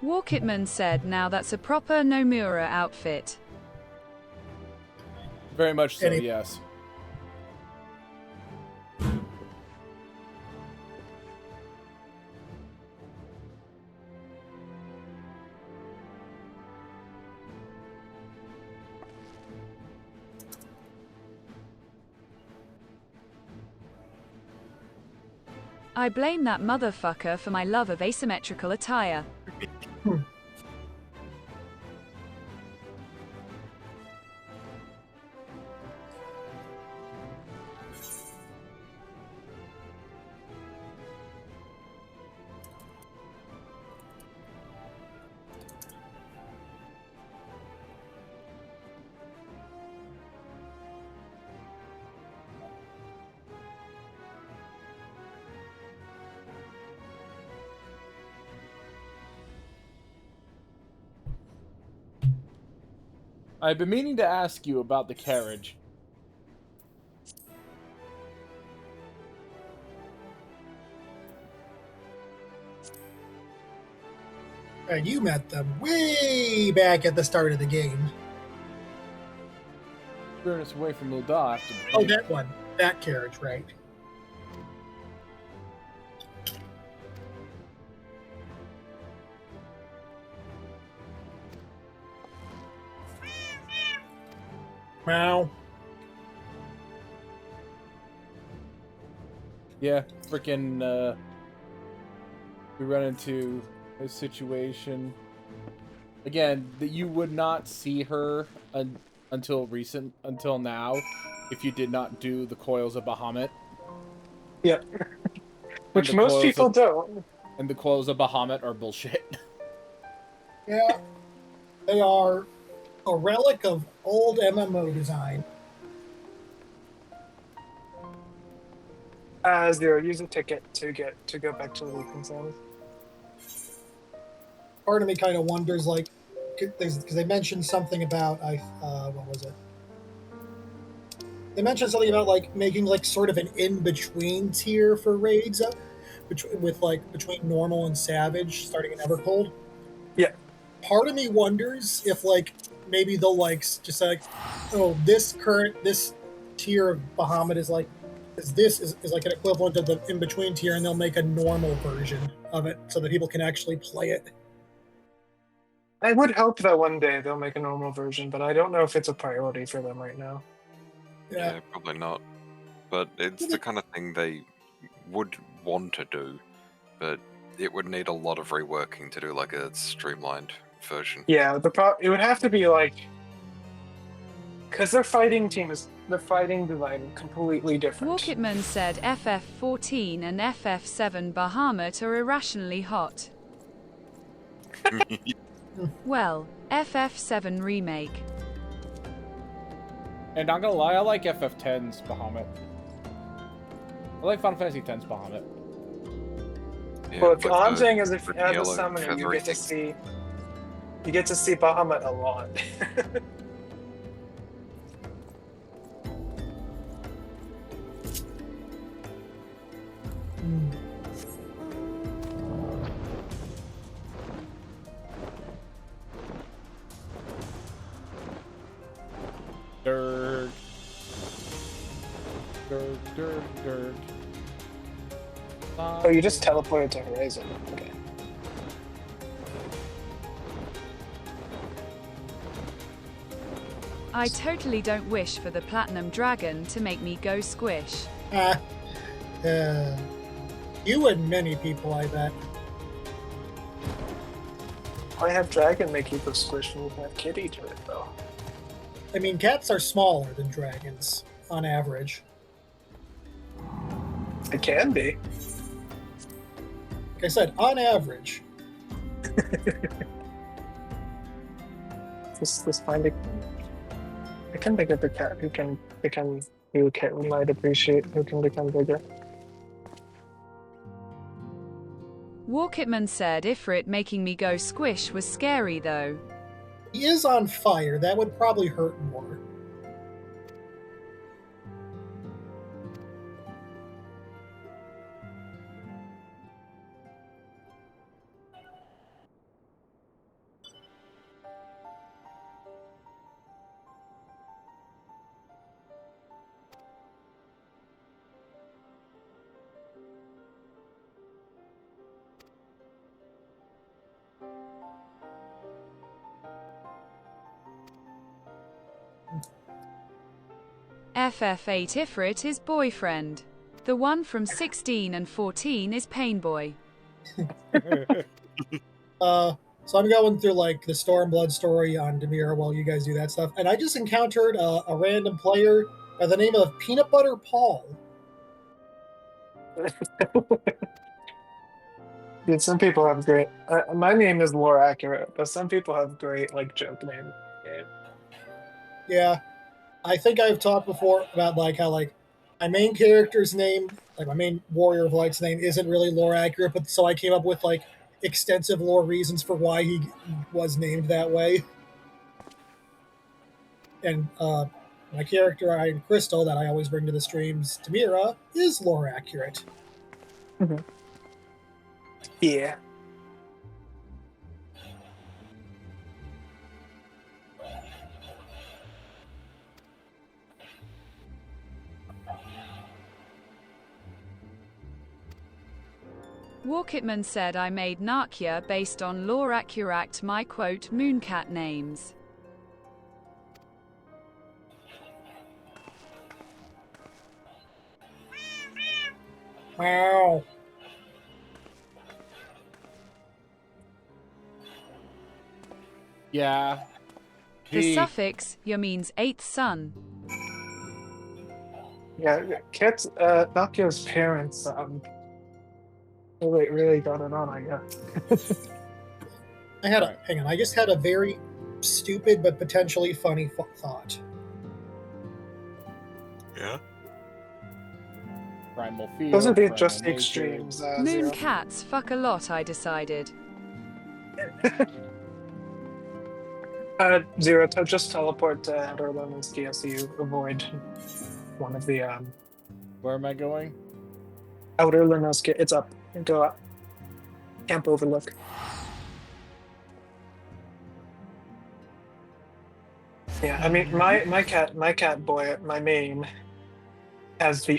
Walkitman said, now that's a proper Nomura outfit.
Very much so,
Any-
yes.
I blame that motherfucker for my love of asymmetrical attire.
I've been meaning to ask you about the carriage.
And you met them way back at the start of the game.
Turn us away from Luda after the
Oh, that one. That carriage, right. Meow.
Yeah, freaking, we run into a situation. Again, that you would not see her until now, if you did not do the coils of Bahamut.
Yep.
And
Which
the
most
coils
people
of-
don't.
And the coils of Bahamut are bullshit.
Yeah. They are a relic of old MMO design.
Zero, use a ticket to go back to the looping zone.
Part of me kind of wonders, like, because they mentioned something about what was it? They mentioned something about like making like sort of an in-between tier for raids, between normal and savage, starting in Evercold.
Yeah.
Part of me wonders if like maybe they'll like just like, oh, this tier of Bahamut is like is like an equivalent of the in-between tier, and they'll make a normal version of it so that people can actually play it.
I would hope that one day they'll make a normal version, but I don't know if it's a priority for them right now.
Yeah, probably not. But it's the kind of thing they would want to do, but it would need a lot of reworking to do like a streamlined version.
Yeah, it would have to be like, because their fighting design completely different.
Walkitman said FF14 and FF7 Bahamut are irrationally hot. Well, FF7 remake.
And not gonna lie, I like FF10's Bahamut. I like Final Fantasy X's Bahamut.
Yeah,
Well,
with
all I'm
the-
saying is if
with
as a
yellow
summoner, you
feathery
get to
thing.
see Bahamut a lot.
Dirt. Dirt.
Oh, you just teleported to Horizon. Okay.
I totally don't wish for the Platinum Dragon to make me go squish.
You and many people, I bet.
Why have Dragon make you go squish when you have Kitty do it, though?
I mean, cats are smaller than dragons, on average.
It can be.
Like I said, on average.
Just find it. I can think of a cat who might appreciate who can become bigger.
Walkitman said Ifrit making me go squish was scary though.
He is on fire. That would probably hurt more.
FF8 Ifrit is boyfriend. The one from 16 and 14 is Painboy.
So I'm going through like the Stormblood story on Demira while you guys do that stuff, and I just encountered a random player by the name of Peanut Butter Paul.
Dude, some people have great. My name is lore accurate, but some people have great like joke names.
Yeah, I think I've talked before about like how like my main character's name, like my main Warrior of Light's name, isn't really lore accurate, but so I came up with like extensive lore reasons for why he was named that way. And my character, Crystal, that I always bring to the streams, Tamira, is lore accurate.
Mm-hmm. Yeah.
Walkitman said I made Narkia based on lore accurate my quote mooncat names.
Wow.
Yeah.
The suffix ya means eighth son.
Yeah, Kit's Nokia's parents really got it on, I guess.
Hang on, I just had a very stupid but potentially funny thought.
Yeah?
Primal field.
Those are
primal
just the
nature.
extremes.
Moon
Zero.
cats fuck a lot, I decided.
Zero. Just teleport to Outer Lemonsky so you avoid one of the
Where am I going?
Outer Lemonsky. It's up. Go up. Camp Overlook. Yeah, I mean my cat boy, my main, has the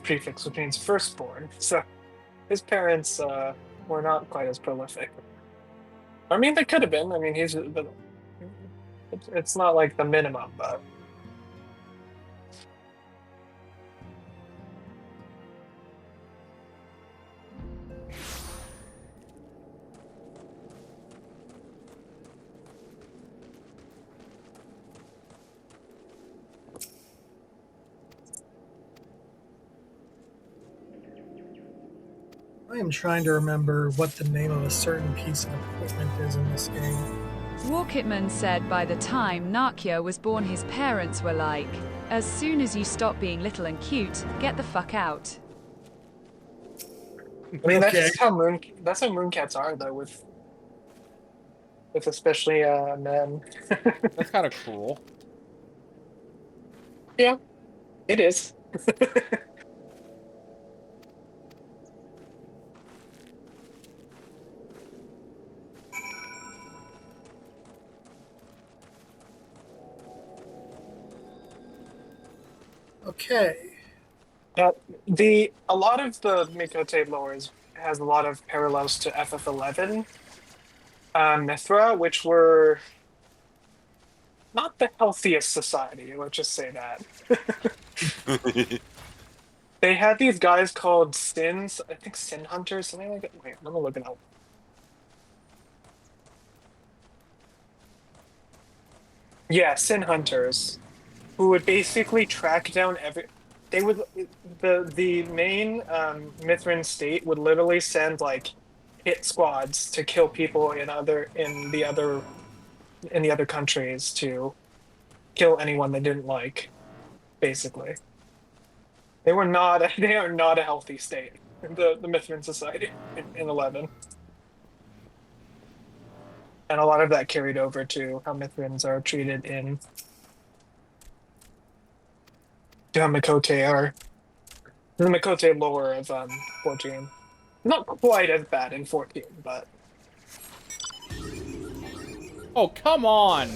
prefix, which means firstborn. So his parents were not quite as prolific. I mean, they could have been. I mean, it's not like the minimum, but.
I am trying to remember what the name of a certain piece of equipment is in this game.
Walkitman said by the time Nakia was born, his parents were like, as soon as you stop being little and cute, get the fuck out.
I mean, that's how mooncats are, though, with especially men.
That's kind of cruel.
Yeah, it is.
Okay.
A lot of the Mikote lore has a lot of parallels to FF11 Mithra, which were not the healthiest society. Let's just say that. They had these guys called Sins. I think Sin Hunters, something like that. Wait, I'm gonna look it up. Yeah, Sin Hunters, who would basically track down They would the main Mithran state would literally send like hit squads to kill people in the other countries to kill anyone they didn't like. Basically, they are not a healthy state. The Mithran society in 11. And a lot of that carried over to how Mithrans are treated to how Mikote are. The Mikote lore of 14. Not quite as bad in 14, but...
Oh, come on!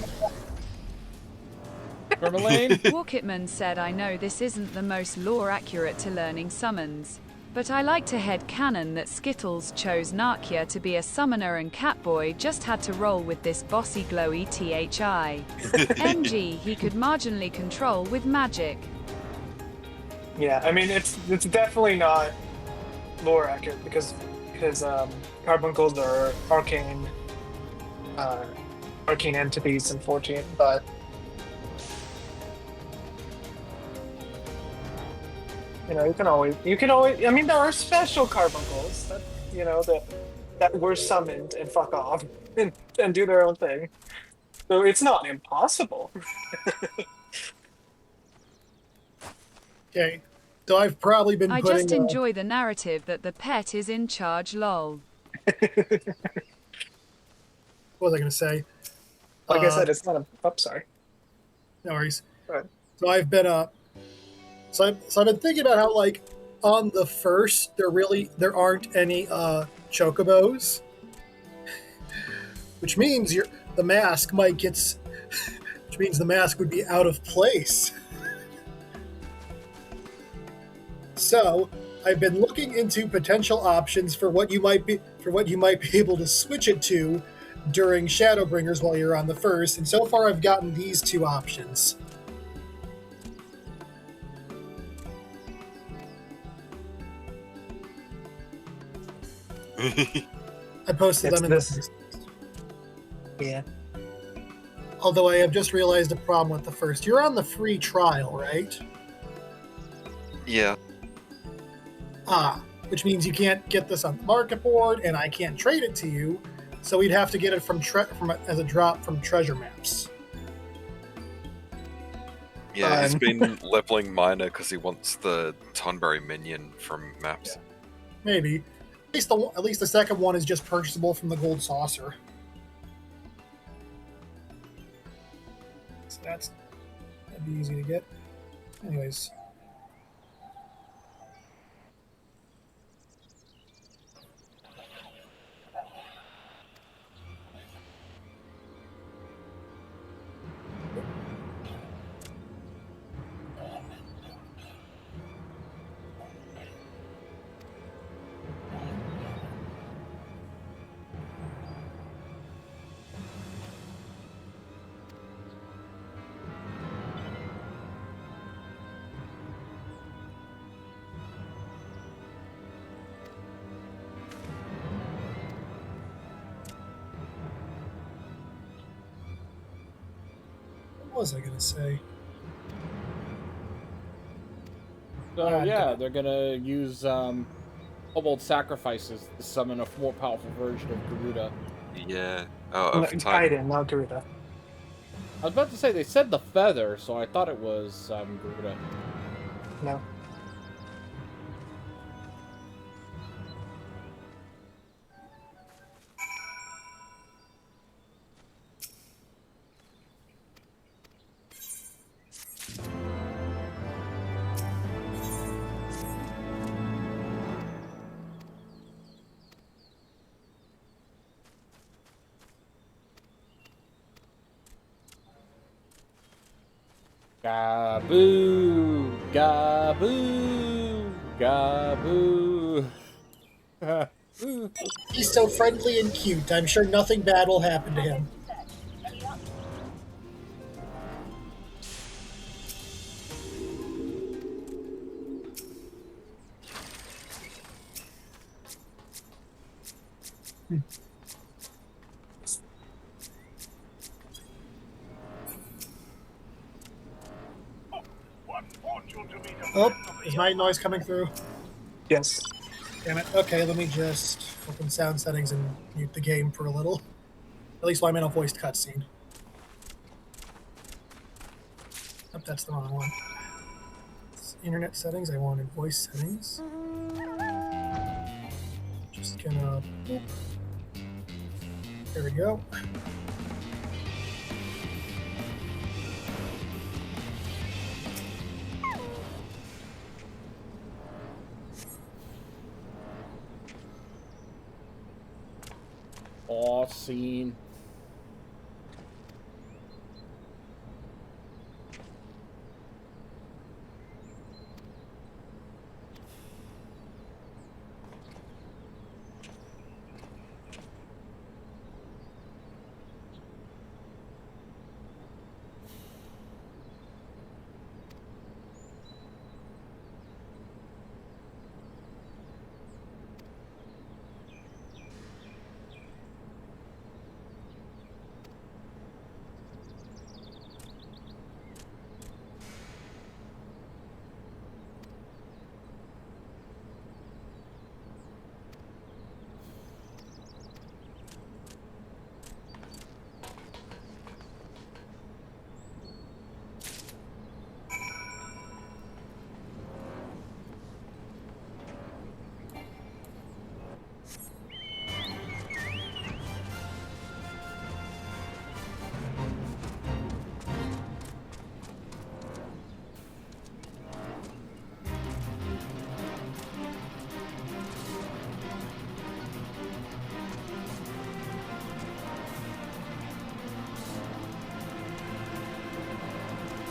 Vermelaine?
Walkitman said, I know this isn't the most lore accurate to learning summons, but I like to headcanon that Skittles chose Nakia to be a summoner and Catboy just had to roll with this bossy glowy THI. MG he could marginally control with magic.
Yeah, I mean, it's definitely not lore accurate because carbuncles are arcane entities in 14, but you can always I mean, there are special carbuncles that were summoned and fuck off and do their own thing. So it's not impossible.
Okay. So I've probably been
I
putting...
just enjoy the narrative that the pet is in charge, lol.
What was I going to say?
Like I said, it's not a... Oh, sorry.
No worries.
Right.
So I've been So I've been thinking about how, like, on the first, there aren't any chocobos, which means the mask might get, which means the mask would be out of place. So I've been looking into potential options for what you might be able to switch it to during Shadowbringers while you're on the first, and so far I've gotten these two options. I posted them in this.
Yeah.
Although I have just realized a problem with the first. You're on the free trial, right?
Yeah.
Which means you can't get this on the market board, and I can't trade it to you, so we'd have to get it as a drop from treasure maps.
Yeah, he's
Fun.
been leveling Miner because he wants the Tonberry minion from maps.
Maybe. At least the second one is just purchasable from the gold saucer. So that'd be easy to get. Anyways. What was I going to say?
So yeah, they're gonna use Kobold sacrifices to summon a more powerful version of Garuda.
Yeah. Oh, of Titan.
Titan, not Garuda.
I was about to say they said the feather, so I thought it was Garuda.
No.
Gaboo! Gaboo! Gaboo!
He's so friendly and cute. I'm sure nothing bad will happen to him. Oh, is my noise coming through?
Yes.
Damn it. Okay, let me just open sound settings and mute the game for a little. At least while I'm in a voiced cutscene. Oh, that's the wrong one. It's internet settings. I wanted voice settings. Just gonna... Boop. There we go.
Scene.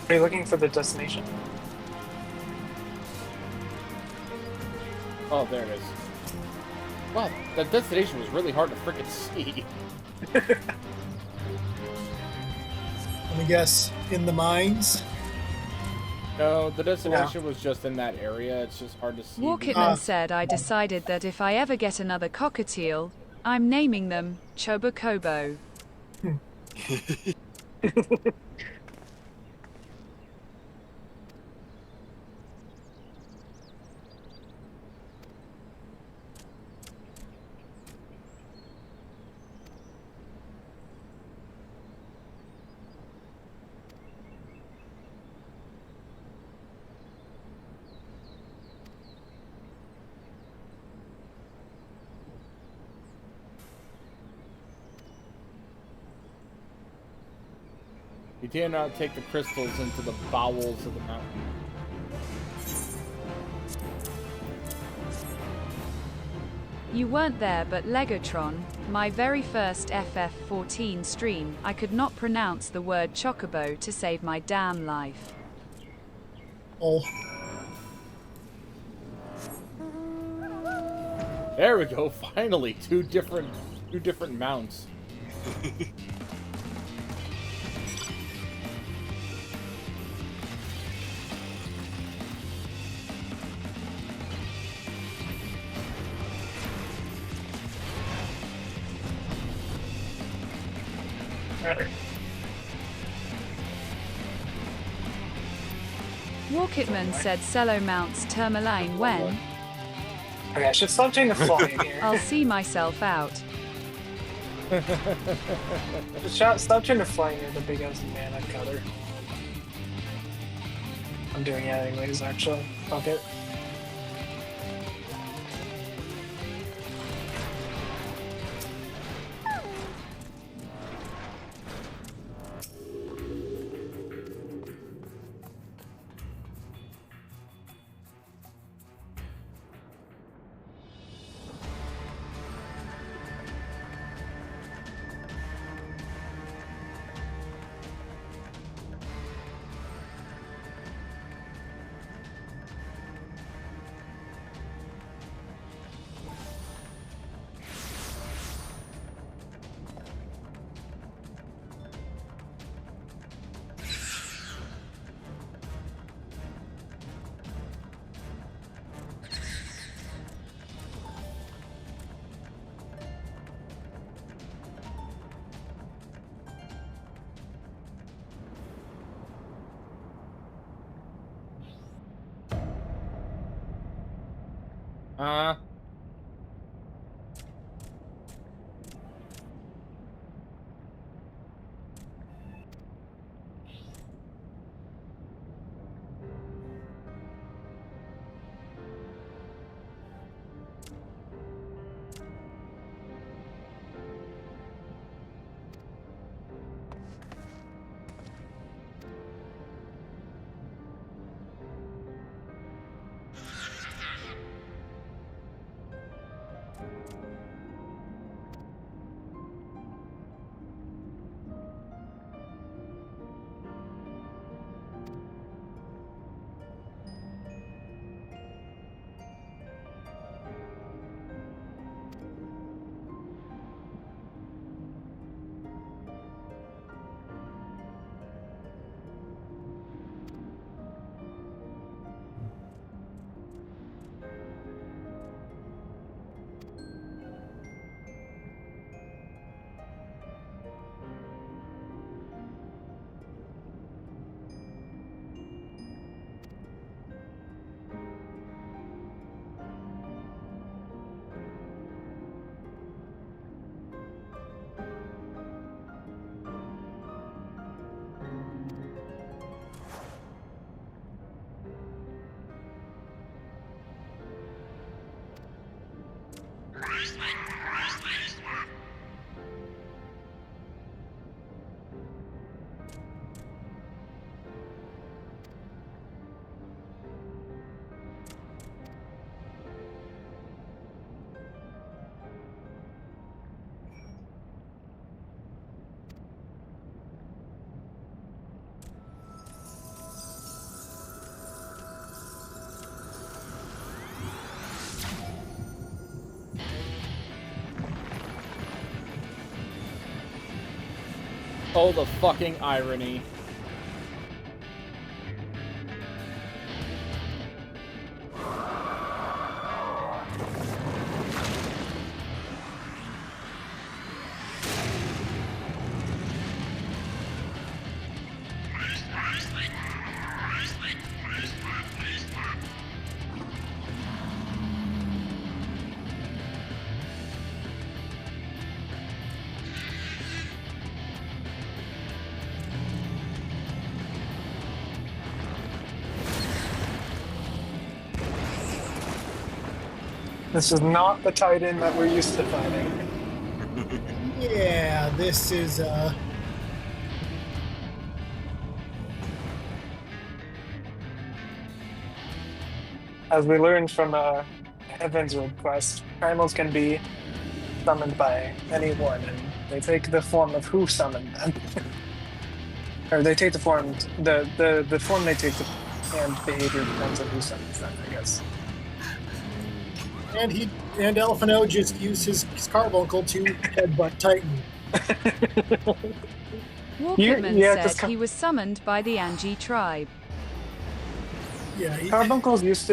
Are you looking for the destination?
Oh, there it is. Wow, that destination was really hard to freaking see.
Let me guess. In the mines?
No, the destination was just in that area. It's just hard to see.
Walkitman said, I decided that if I ever get another cockatiel, I'm naming them Chobokobo.
We dare not take the crystals into the bowels of the mountain.
You weren't there, but Legotron, my very first FF14 stream, I could not pronounce the word chocobo to save my damn life.
Oh.
There we go, finally! Two different mounts.
Walkitman said Cello mounts Tourmaline when?
Okay, I should stop doing the flying here.
I'll see myself out.
Stop trying to fly near the big ass mana cutter. I'm doing it anyways, actually. Fuck it.
Oh, the fucking irony.
This is not the Titan that we're used to fighting.
Yeah, this is
as we learned from Heaven's Request, primals can be summoned by anyone, and they take the form of who summoned them. Or they take the form, the form they take, and behavior depends on who summons them, I guess.
And Elfino just used his carbuncle to headbutt Titan.
Walkerman said he was summoned by the Angie tribe.
Yeah, carbuncles used to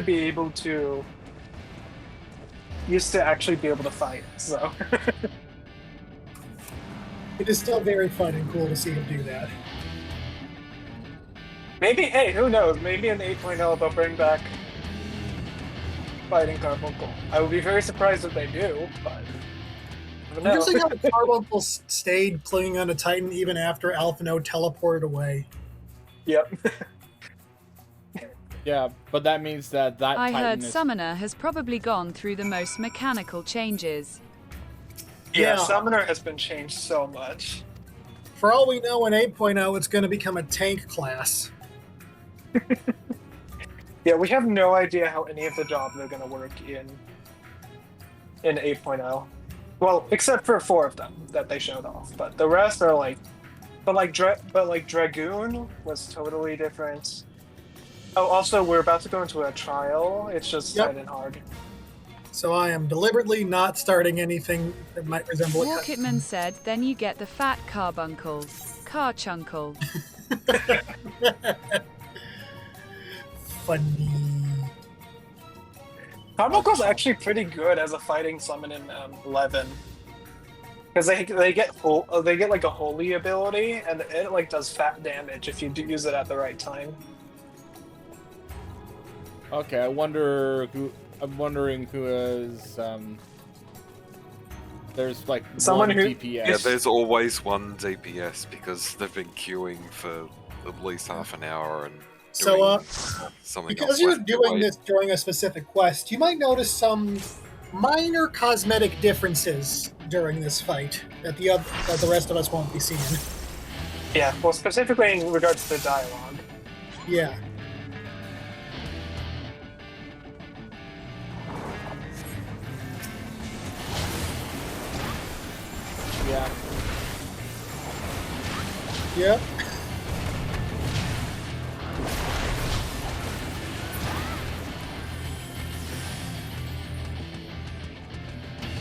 actually be able to fight, so.
It is still very fun and cool to see him do that.
Maybe, hey, who knows? Maybe in 8.0 they'll bring back fighting carbuncle. I would be very surprised if they do, but.
Interesting how the carbuncle stayed clinging on to Titan even after Alphino teleported away.
Yep.
Yeah, but that means that
I
Titan
heard
is...
Summoner has probably gone through the most mechanical changes.
Yeah, Summoner has been changed so much.
For all we know, in 8.0, it's going to become a tank class.
Yeah, we have no idea how any of the jobs are going to work in 8.0. Well, except for 4 of them that they showed off, but the rest are like, but Dragoon was totally different. Oh, also, we're about to go into a trial. It's just Titan hard.
So I am deliberately not starting anything that might resemble it.
Walkitman said, then you get the fat carbuncle. Carchunkle.
Funny.
Carbuncle's actually pretty good as a fighting summon in 11. Because they get like a holy ability, and it like does fat damage if you do use it at the right time.
Okay, I'm wondering who is there's like
someone
one
who
DPS.
Yeah, there's always one DPS because they've been queuing for at least half an hour and
So,
something
because
else
you're
left to
doing
wait.
this during a specific quest, you might notice some minor cosmetic differences during this fight that the rest of us won't be seeing.
Yeah, well, specifically in regards to the dialogue.
Yeah.
Yeah.
Yep.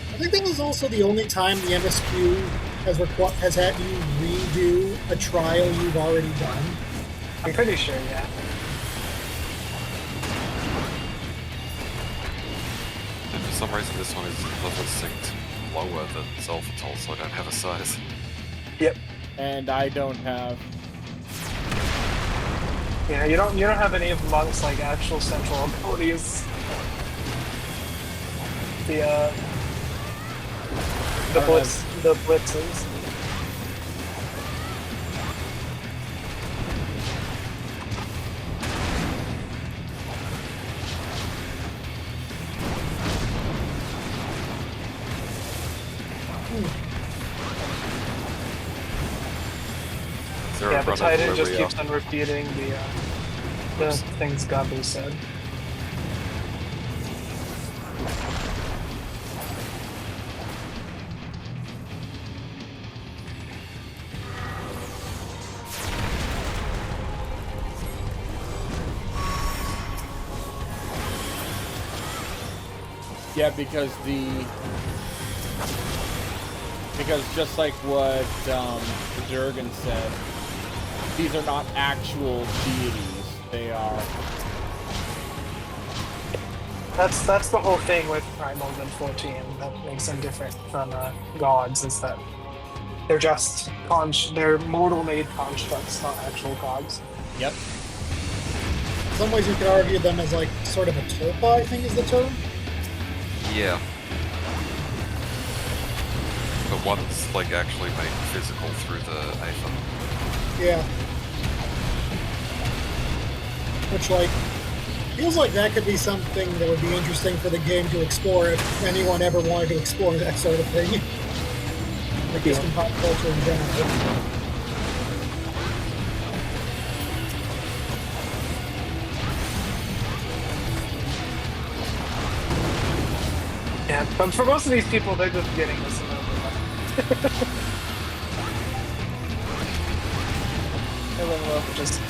I think this is also the only time the MSQ has had you redo a trial you've already done.
I'm pretty sure, yeah.
And for some reason this one is level synced lower than Zolfatol, so I don't have a size.
Yep.
And I don't have.
Yeah, you don't have any of Monk's like actual central abilities. The blitzes. Yeah, the Titan just keeps on repeating the things Gabu said.
Yeah, because just like what Durgan said, these are not actual deities. They are.
That's the whole thing with primals and 14 that makes them different from gods, is that they're just they're mortal-made constructs, not actual gods.
Yep.
In some ways, you could argue them as like sort of a tulpa, I think is the term.
Yeah. But one's like actually made physical through the Aether.
Yeah. Which, like, feels like that could be something that would be interesting for the game to explore if anyone ever wanted to explore that sort of thing. Like, just in pop culture in general.
Yeah, but for most of these people, they're just getting this and over. Just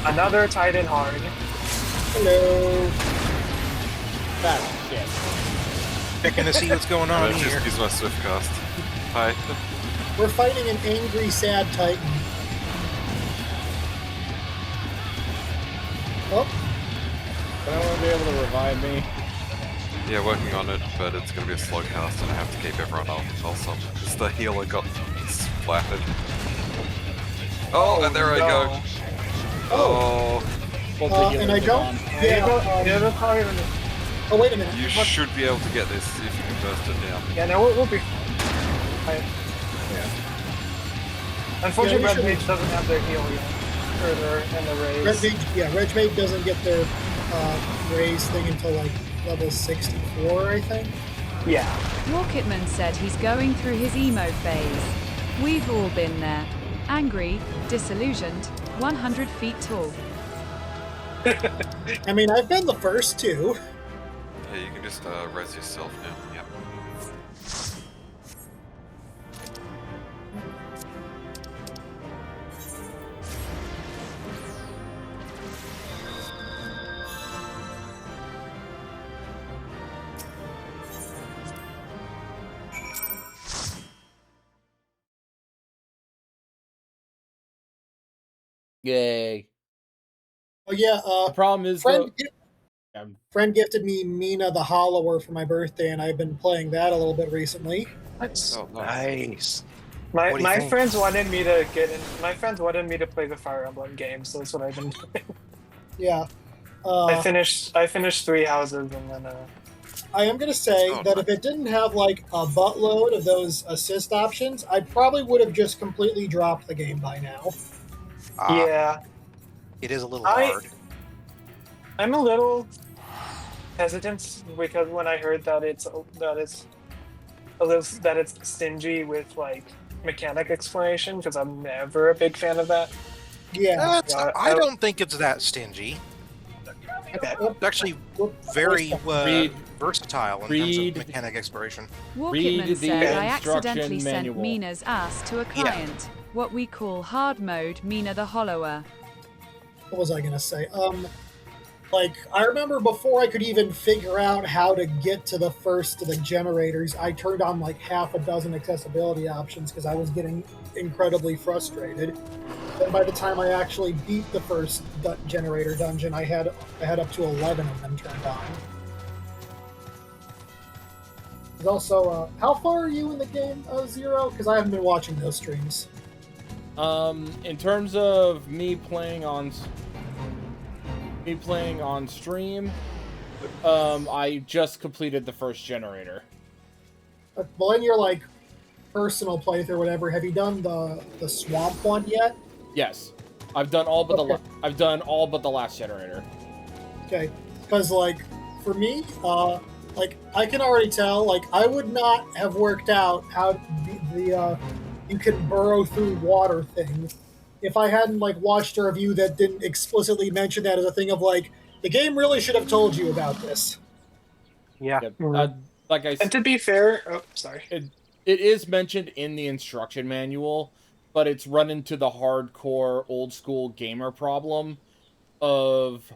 another Titan hard.
Hello.
That's shit.
Checking to see what's going on here.
Just use my Swift cast. Hi.
We're fighting an angry, sad Titan. Oh.
Anyone be able to revive me?
Yeah, working on it, but it's going to be a slow cast and I have to keep everyone else up. Because the healer got splattered. Oh, and there I go. Oh.
And I don't... Oh, wait a minute.
You should be able to get this if you can burst it down.
Yeah, no, we'll be... Unfortunately, Red Mage doesn't have their heal yet. And the raise.
Red Mage doesn't get their raise thing until like level 64, I think.
Yeah.
Rocketman said he's going through his emo phase. We've all been there. Angry, disillusioned, 100 feet tall.
I mean, I've been the first two.
Yeah, you can just res yourself now. Yep.
Yay.
Oh yeah,
the problem is
friend gifted me Mina the Hollower for my birthday, and I've been playing that a little bit recently.
That's
nice.
My friends wanted me to get in. My friends wanted me to play the Fire Emblem games, so that's what I've been doing.
Yeah.
I finished 3 houses, and then.
I am gonna say that if it didn't have like a buttload of those assist options, I probably would have just completely dropped the game by now.
Yeah.
It is a little hard.
I'm a little hesitant because when I heard that it's stingy with like mechanic exploration, because I'm never a big fan of that.
Yeah.
I don't think it's that stingy. It's actually very versatile in terms of mechanic exploration.
Walkitman said, I accidentally sent Mina's ass to a client.
Yeah.
What we call hard mode, Mina the Hollower.
What was I gonna say? Like, I remember before I could even figure out how to get to the first of the generators, I turned on like half a dozen accessibility options because I was getting incredibly frustrated. Then by the time I actually beat the first generator dungeon, I had up to 11 of them turned on. There's also, how far are you in the game, Zero? Because I haven't been watching those streams.
In terms of me playing on stream, I just completed the first generator.
Well, in your like personal playthrough or whatever, have you done the swamp one yet?
Yes, I've done all but the last generator.
Okay, because like for me, like I can already tell, like I would not have worked out how the you can burrow through water thing if I hadn't like watched a review that didn't explicitly mention that as a thing of like the game really should have told you about this.
Yeah.
Like I said,
and to be fair, sorry.
It is mentioned in the instruction manual, but it's run into the hardcore old school gamer problem of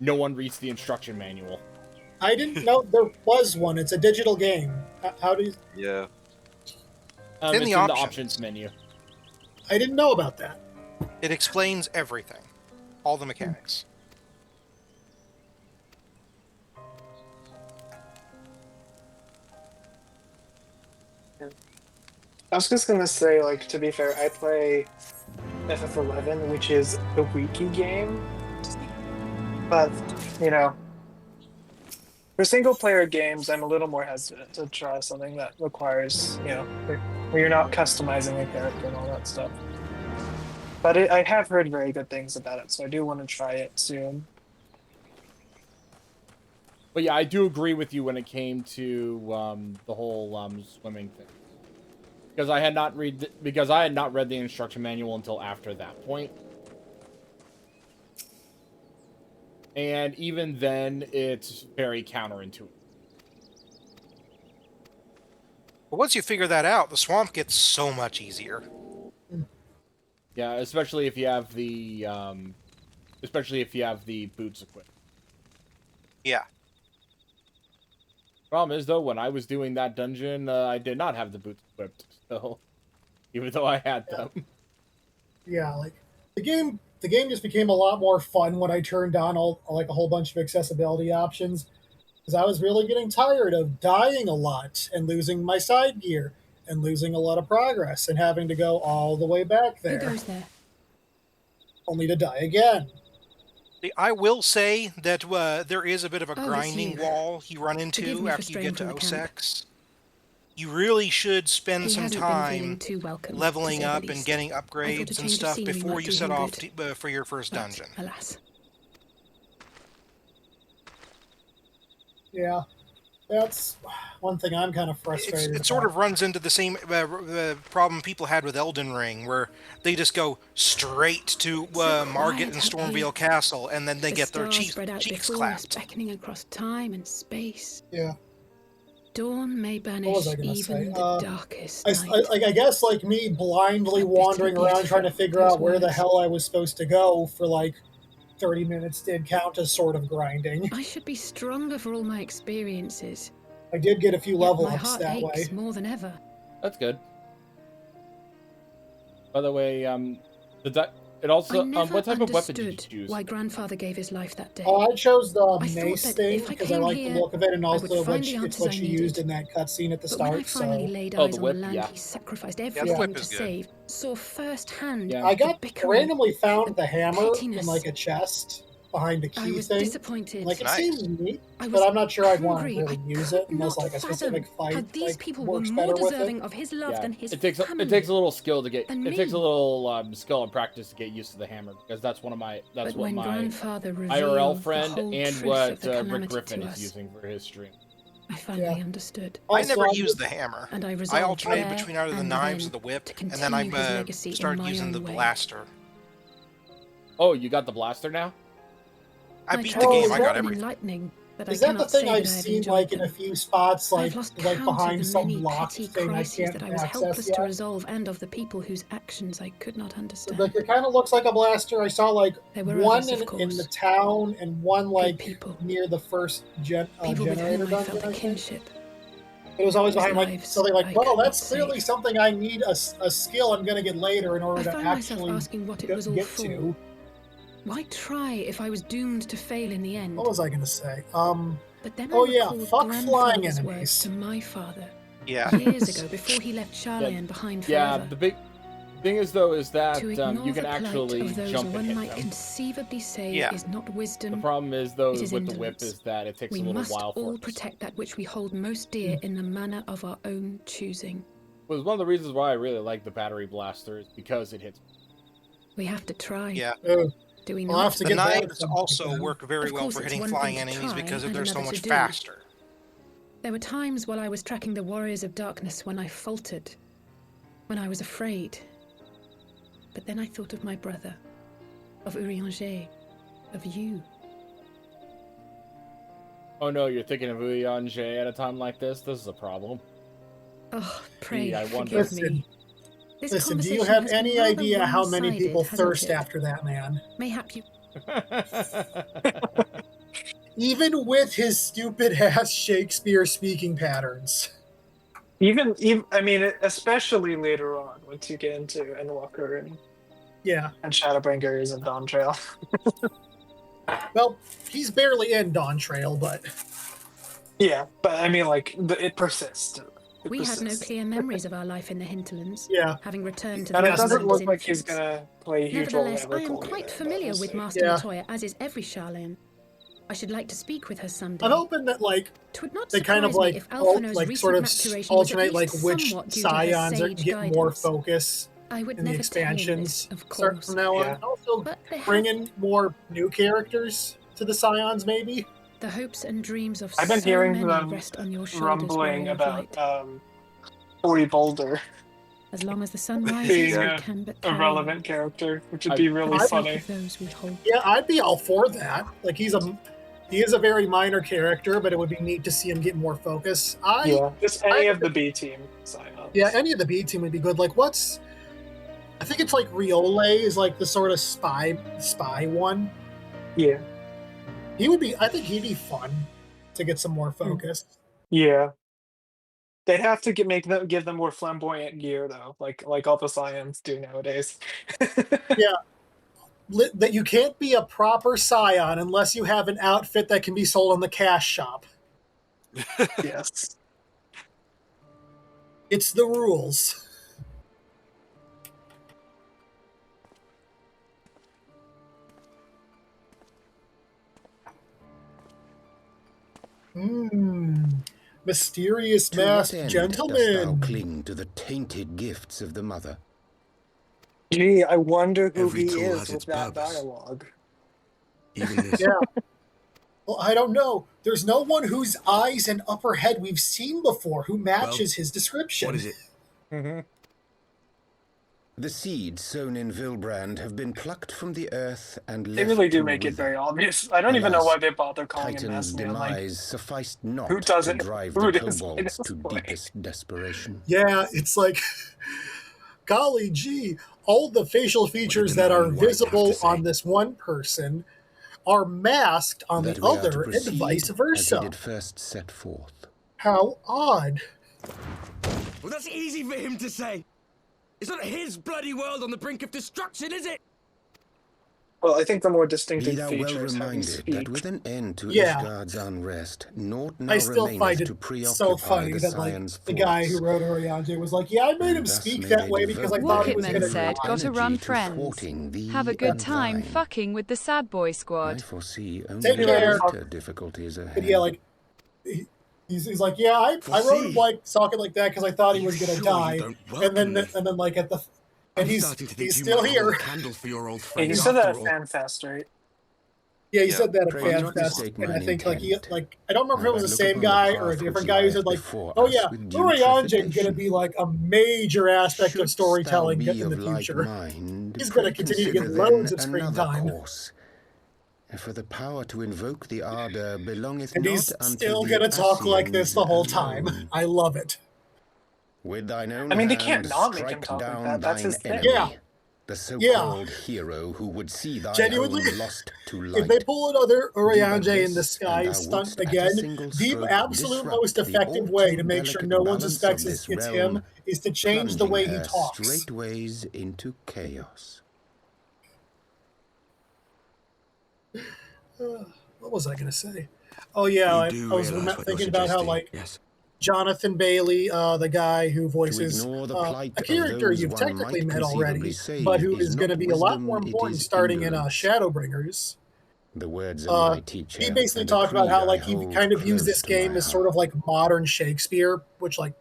no one reads the instruction manual.
I didn't know there was one. It's a digital game. How do you...
Yeah.
It's in the
options menu.
I didn't know about that.
It explains everything. All the mechanics.
I was just gonna say, like, to be fair, I play FF11, which is a wiki game. But, you know, for single-player games, I'm a little more hesitant to try something that requires, you know, where you're not customizing a character and all that stuff. But I have heard very good things about it, so I do want to try it soon.
But yeah, I do agree with you when it came to the whole swimming thing, because I had not read the instruction manual until after that point. And even then, it's very counterintuitive.
But once you figure that out, the swamp gets so much easier.
Yeah, especially if you have the boots equipped.
Yeah.
Problem is, though, when I was doing that dungeon, I did not have the boots equipped, so even though I had them.
Yeah, like the game just became a lot more fun when I turned on a whole bunch of accessibility options, because I was really getting tired of dying a lot and losing my side gear and losing a lot of progress and having to go all the way back there.
Who goes there?
Only to die again.
I will say that there is a bit of a grinding
you.
wall you run
Forgive
into
me for
after you
straying
get to
from the camp.
Osex. You really should spend
He
some
hasn't been feeling
time
too welcome, to
leveling
say the
up and
least.
getting
I thought a
upgrades and
change of
stuff
scenery
before
might
you
do
set
him
off
good.
for your first
But,
dungeon.
alas.
Yeah, that's one thing I'm kind of frustrated
It sort
about.
of runs into the same problem people had with Elden Ring, where they just go straight to Margit and Stormveil Castle, and then they
The
get their
stars
cheeks
spread out
cheeks
before us,
clapped.
beckoning across time and space.
Yeah.
Dawn may
What
banish
was I gonna
even
say?
the darkest night.
I guess like me blindly wandering around trying to figure out where the hell I was supposed to go for like 30 minutes did count as sort of grinding.
I should be stronger for all my experiences.
I did get a few
Yet
level
my
ups
heart
that
aches
way.
more than ever.
That's good. By the way, it
I
also
never
what type of weapon did you
understood
choose?
why Grandfather gave his life that day.
I chose the
I thought
mace
that
thing
if I
because I
came
like the
here,
look of it, and
I would
also
find the
it's
answers
what
I
she used
needed.
in that cutscene at the
But when I
start.
finally
So
laid
Oh,
eyes
the
on
whip,
the land
yeah.
he sacrificed
the
everything
whip
to
is good.
save, saw firsthand
Yeah.
I
the
got
bickering,
randomly found the hammer
pettiness.
in like a chest behind a
I
key
was
thing.
disappointed.
Like it
Nice.
seems neat,
I
but
was
I'm not sure I'd want to
hungry.
really
I
use it
could
unless
not
like a
fathom
specific
how
fight
these
like
people were
works
more
better with
deserving
it.
of his love
Yeah,
than his
it takes a
family.
little skill to get.
Than
It takes a
me.
little skill and practice to get used to the hammer, because that's
But
what
when
my
Grandfather
IRL
revealed the
friend
whole
and
truth
what
of the
Rick
calamity
Griffin
to
is
us,
using for his stream.
I finally understood.
I
Also,
never used the hammer.
And I
I
resolved
alternated
there
between either the
and
knives
then
or the whip,
to
and then I
continue his legacy in
started
my
using
own
the
way.
blaster.
Oh, you got the blaster now?
I
My
beat the
travels
game. I
have
got
been
everything.
enlightening, but
Is
I
that the
cannot
thing
say
I've
that I have
seen
enjoyed
like in a
them.
few spots,
I've
like
lost count of
behind
the
some
many
locked
petty
thing I
crises
can't
that I was
access
helpless
yet?
to resolve, and of the people whose actions I could not understand.
Like it kind of looks like a blaster. I saw like
There were
one
others, of
in the
course.
town and one like
people.
near the first
People with
generator
whom I
dungeon.
felt a
I think
kinship.
it was always
whose
behind like
lives
something like,
I
well,
could
that's
not
clearly
save.
something I need a skill I'm going to get later in order
I
to
found myself
actually
asking what it was all
get
for.
to.
Why try if I was doomed to fail in the end?
What was I going to say?
But then
Oh
I
yeah,
recalled
fuck flying
Grandfather's
enemies.
words to my father
Yeah.
years ago, before he left Charlayan behind
Yeah,
forever.
the big thing is though is that
To ignore
you can
the plight
actually
of those
jump and
one
hit
might
them.
conceivably say
Yeah.
is not wisdom.
The problem is though
it is
with the whip
indolence.
is that it takes
We
a little
must
while for
all
it.
protect that which we hold most dear in the manner of our own choosing.
Was one of the reasons why I really like the battery blaster is because it hits.
We have to try.
Yeah.
Do we
I'll
not?
have to
The
get that
knives
from
also
then.
work very
Of
well
course,
for
it's
hitting
one
flying
thing to
enemies
try
because
and
they're so
another
much
to do.
faster.
There were times while I was tracking the warriors of darkness when I faltered, when I was afraid. But then I thought of my brother, of Urianger, of you.
Oh no, you're thinking of Urianger at a time like this? This is a problem.
Oh, pray
Gee, I wonder.
forgive me. This
Listen, do you
conversation
have
has been
any
rather
idea how many
one-sided,
people
hasn't
thirst
it?
after that man?
Mayhap you...
Even with his stupid ass Shakespeare speaking patterns.
Even I mean, especially later on, once you get into Endwalker and Shadowbringers and Dawn Trail.
Well, he's barely in Dawn Trail, but
yeah, but I mean, like it persists.
We had no clear memories of our life in the hinterlands, having returned to
and
the
it doesn't
Riverlands
look like he's
infants.
gonna play a huge role in
Nevertheless, I am
Everclear,
quite
but
familiar
we'll
with
see.
Master Latoya, as is every Charlayan. I should like to speak with her someday.
I'm hoping that like
Twould not
they kind of
surprise me
like
if Alphinaud's
like
recent
sort of
maturation was at
alternate like
least
which
somewhat due to her
scions are,
sage
get more
guidance.
focus
I would
in the
never tell him
expansions
this, of
start
course.
from now on. Also bring in more new characters to the scions, maybe.
The hopes and dreams of
I've been
so
hearing
many
them
rest on your shoulders,
rumbling
warrior of
about
light.
Ori Boulder.
As long as the sun rises,
Being
we
a
can but
a
carry
relevant
on.
character, which would be really
For the sake
funny.
of those we hold.
Yeah, I'd be all for that. Like he is a very minor character, but it would be neat to see him get more focus.
Yeah, just any of the B team sign-ups.
Yeah, any of the B team would be good. Like I think it's like Riole is like the sort of spy one.
Yeah.
I think he'd be fun to get some more focus.
Yeah. They'd have to give them more flamboyant gear though, like all the Scions do nowadays.
Yeah. That you can't be a proper Scion unless you have an outfit that can be sold on the cash shop.
Yes.
It's the rules. Mysterious
To what
masked
end dost thou
gentleman.
cling to the tainted gifts of the mother?
Gee, I wonder who
Every
he
tool
is
has
with
its
that
purpose.
dialogue.
Even this.
Yeah. Well, I don't know. There's no one whose eyes and upper head we've seen before who matches his description.
What is it?
Mm-hmm.
The seeds sown in Vilbrand have been plucked from the earth and left
They really do
to
make it
wither.
very obvious. I don't even know
Alas,
why they bother calling him
Titan's
Messman. Like,
demise sufficed not
who doesn't
to drive
who
the
does
kobolds
this
to
way?
deepest desperation.
Yeah, it's like, golly gee, all the facial features that are
man white have to
visible
say?
on this one person are masked on
That
the
we are to
other, and
proceed
vice
as
versa.
he did first set forth.
How odd.
Well, that's easy for him to say. It's not his bloody world on the brink of destruction, is it?
Well, I think the more
Be
distinctive
thou well
features how he
reminded that
speaks.
with an end to
Yeah.
Ishgard's unrest, naught now
I still find
remaineth
it
to preoccupy
so funny
the
that like
Scion's
the guy who
thoughts.
wrote Oriange was like, yeah, I made him
And thus
speak
may
that
they
way because I
devote
thought he
their
was
Walkitman
going to
said,
die.
"Gotta
energy
run,
to
friends.
thwarting thee
Have a good
and
time
thine.
fucking with the Sad Boy
I
Squad."
foresee only
Take care.
greater difficulties ahead.
But yeah, like he's like, yeah, I wrote him like talking like that because I thought he was going to die, and then like at the and he's still here.
Candle for your old
Yeah,
friend.
he said that at
after all.
FanFest, right?
Yeah, he said that at
Pray not
FanFest,
mistake
and I
mine
think like
intent.
I don't remember if it was the
Look
same
upon the
guy or a
path
different
which
guy who
lieth
said like,
before
oh
us
yeah,
with due
Uriange is going to
trepidation.
be like a major aspect of
Shouldst
storytelling
thou be
in the
of like
future.
mind,
He's going to
pray
continue to get
consider
loads
then
of screen
another
time.
course. For the power to invoke the ardor belongeth
And
not
he's
unto
still
the
going to talk like this
Ascians
the whole time.
alone.
I love it.
With thine own
I mean, they
hand
can't not make him
strike
talk like
down
that. That's
thine
his thing.
enemy,
Yeah.
the so-called hero who would see thy
Genuinely,
home lost to light.
if they pull another Uriange
Do but
in the
this,
sky
and thou
stunt
wouldst at a
again,
single
the
stroke
absolute
disrupt
most
the
effective
all
way
too
to make sure
delicate
no one
balance
suspects
of
it's
this
him
realm,
is to change the way he
plunging her
talks.
straightways into chaos.
What was I going to say? Oh yeah, I was thinking about how like Jonathan Bailey, the guy who voices a character you've technically met already, but who is going to be a lot more important starting in Shadowbringers.
The words of my teacher.
He basically
and
talked about
creed
how
I
like he
hold
kind of used
close
this
to
game
my
as sort of like modern Shakespeare, which like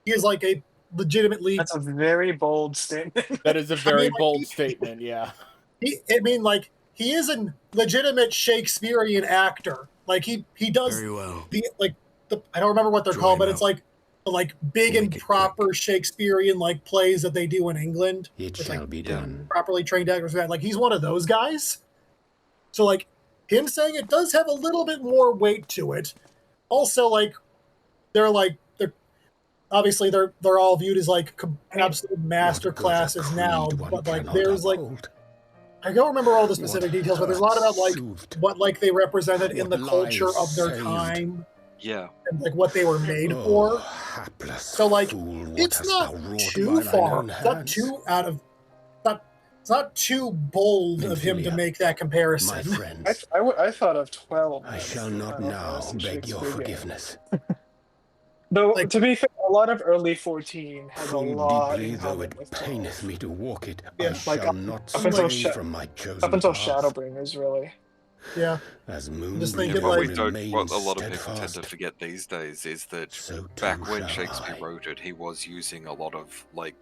he is like a legitimately.
That's a very bold statement.
That is a very bold statement. Yeah.
He is a legitimate Shakespearean actor. Like he does
very well.
I don't remember what they're called, but it's like big and proper Shakespearean like plays that they do in England.
It shall be done.
Properly trained actors. Like he's one of those guys. So like him saying it does have a little bit more weight to it. Also, like they're obviously they're all viewed as like absolute master classes now, but like there's like I don't remember all the specific details, but there's a lot about like what like they represented in the culture of their time.
Yeah.
And like what they were made for. So like it's not too far. It's not too out of it's not too bold of him to make that comparison.
My friend,
I thought of 12.
I shall not now beg your forgiveness.
Though, to be fair, a lot of early 14 has a lot
deeply
in
though
common
it
with
paineth me to walk it,
Yeah,
I
like
shall not
up until
stray from my chosen
up until
path.
Shadowbringers, really.
Yeah.
As moon
Just
Yeah,
thinking
what,
like
what a lot of people tend to forget these days is that back when Shakespeare wrote it, he was using a lot of like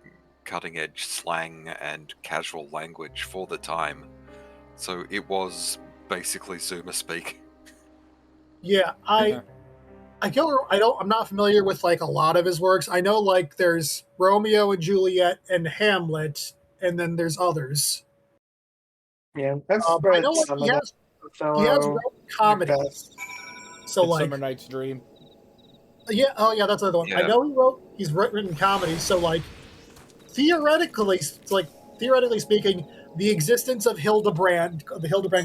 cutting-edge slang and casual language for the time, so it was basically Zoomer speak.
Yeah, I'm not familiar with like a lot of his works. I know like there's Romeo and Juliet and Hamlet, and then there's others.
Yeah, that's
I know like
some
he
of
has
Othello,
wrote comedies.
Macbeth.
So like
Midsummer Night's Dream.
Yeah, oh yeah, that's another one. I
Yeah.
know he's written comedies, so like theoretically speaking, the existence of the Hildebrand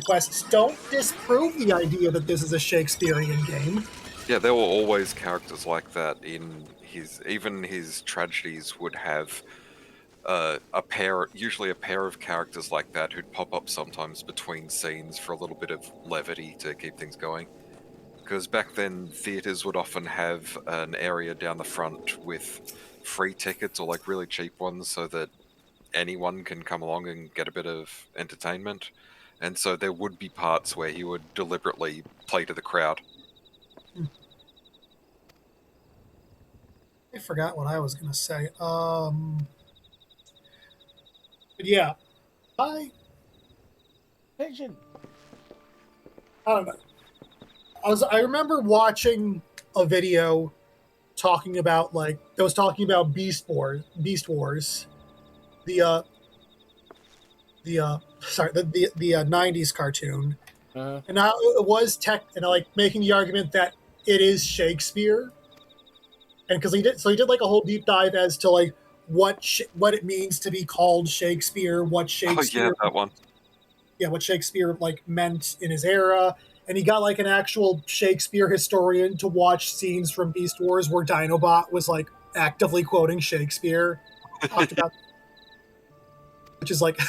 quests don't disprove the idea that this is a Shakespearean game.
Yeah, there were always characters like that in even his tragedies would have usually a pair of characters like that who'd pop up sometimes between scenes for a little bit of levity to keep things going. Because back then, theatres would often have an area down the front with free tickets or like really cheap ones so that anyone can come along and get a bit of entertainment. And so there would be parts where he would deliberately play to the crowd.
I forgot what I was gonna say. But yeah, I don't know. I remember watching a video talking about Beast Wars, the the 90s cartoon, and how it was making the argument that it is Shakespeare, and because he did like a whole deep dive as to like what it means to be called Shakespeare, what Shakespeare,
Oh yeah, that one.
yeah, what Shakespeare like meant in his era. And he got like an actual Shakespeare historian to watch scenes from Beast Wars where Dinobot was like actively quoting Shakespeare. Talked about, which is like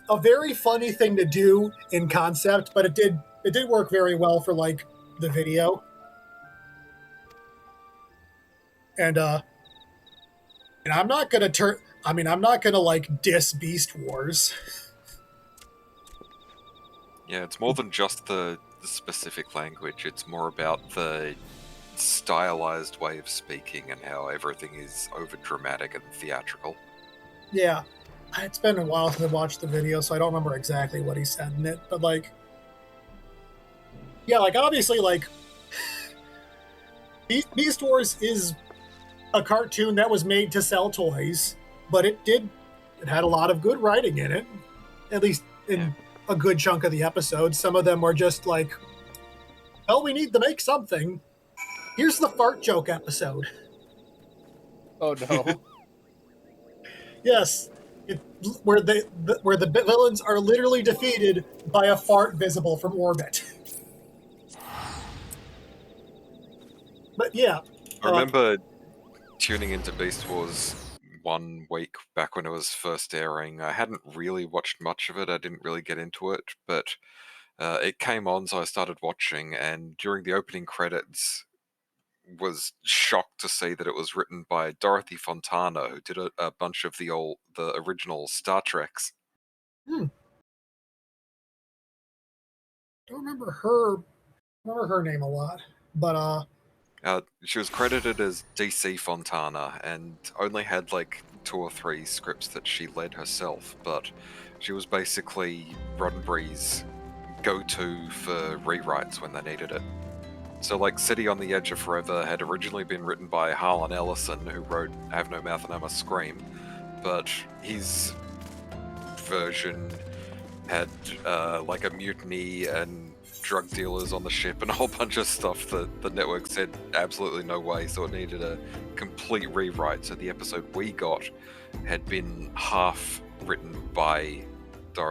a very funny thing to do in concept, but it did work very well for like the video. And I'm not gonna like diss Beast Wars.
Yeah, it's more than just the specific language, it's more about the stylized way of speaking and how everything is over dramatic and theatrical.
Yeah, it's been a while since I watched the video, so I don't remember exactly what he said in it. But like, yeah, like obviously, like Beast Wars is a cartoon that was made to sell toys, but it had a lot of good writing in it, at least in a good chunk of the episodes. Some of them were just like, well, we need to make something. Here's the fart joke episode.
Oh no.
Yes, where the villains are literally defeated by a fart visible from orbit. But yeah,
I remember tuning into Beast Wars one week back when it was first airing. I hadn't really watched much of it, I didn't really get into it, but it came on, so I started watching, and during the opening credits was shocked to see that it was written by Dorothy Fontana, who did a bunch of the original Star Treks.
I don't remember her name a lot, but
she was credited as DC Fontana and only had like 2 or 3 scripts that she led herself, but she was basically Roddenberry's go-to for rewrites when they needed it. So like City on the Edge of Forever had originally been written by Harlan Ellison, who wrote Have No Mouth and I Must Scream, but his version had like a mutiny and drug dealers on the ship and a whole bunch of stuff that the network said absolutely no way, so it needed a complete rewrite. So the episode we got had been half written by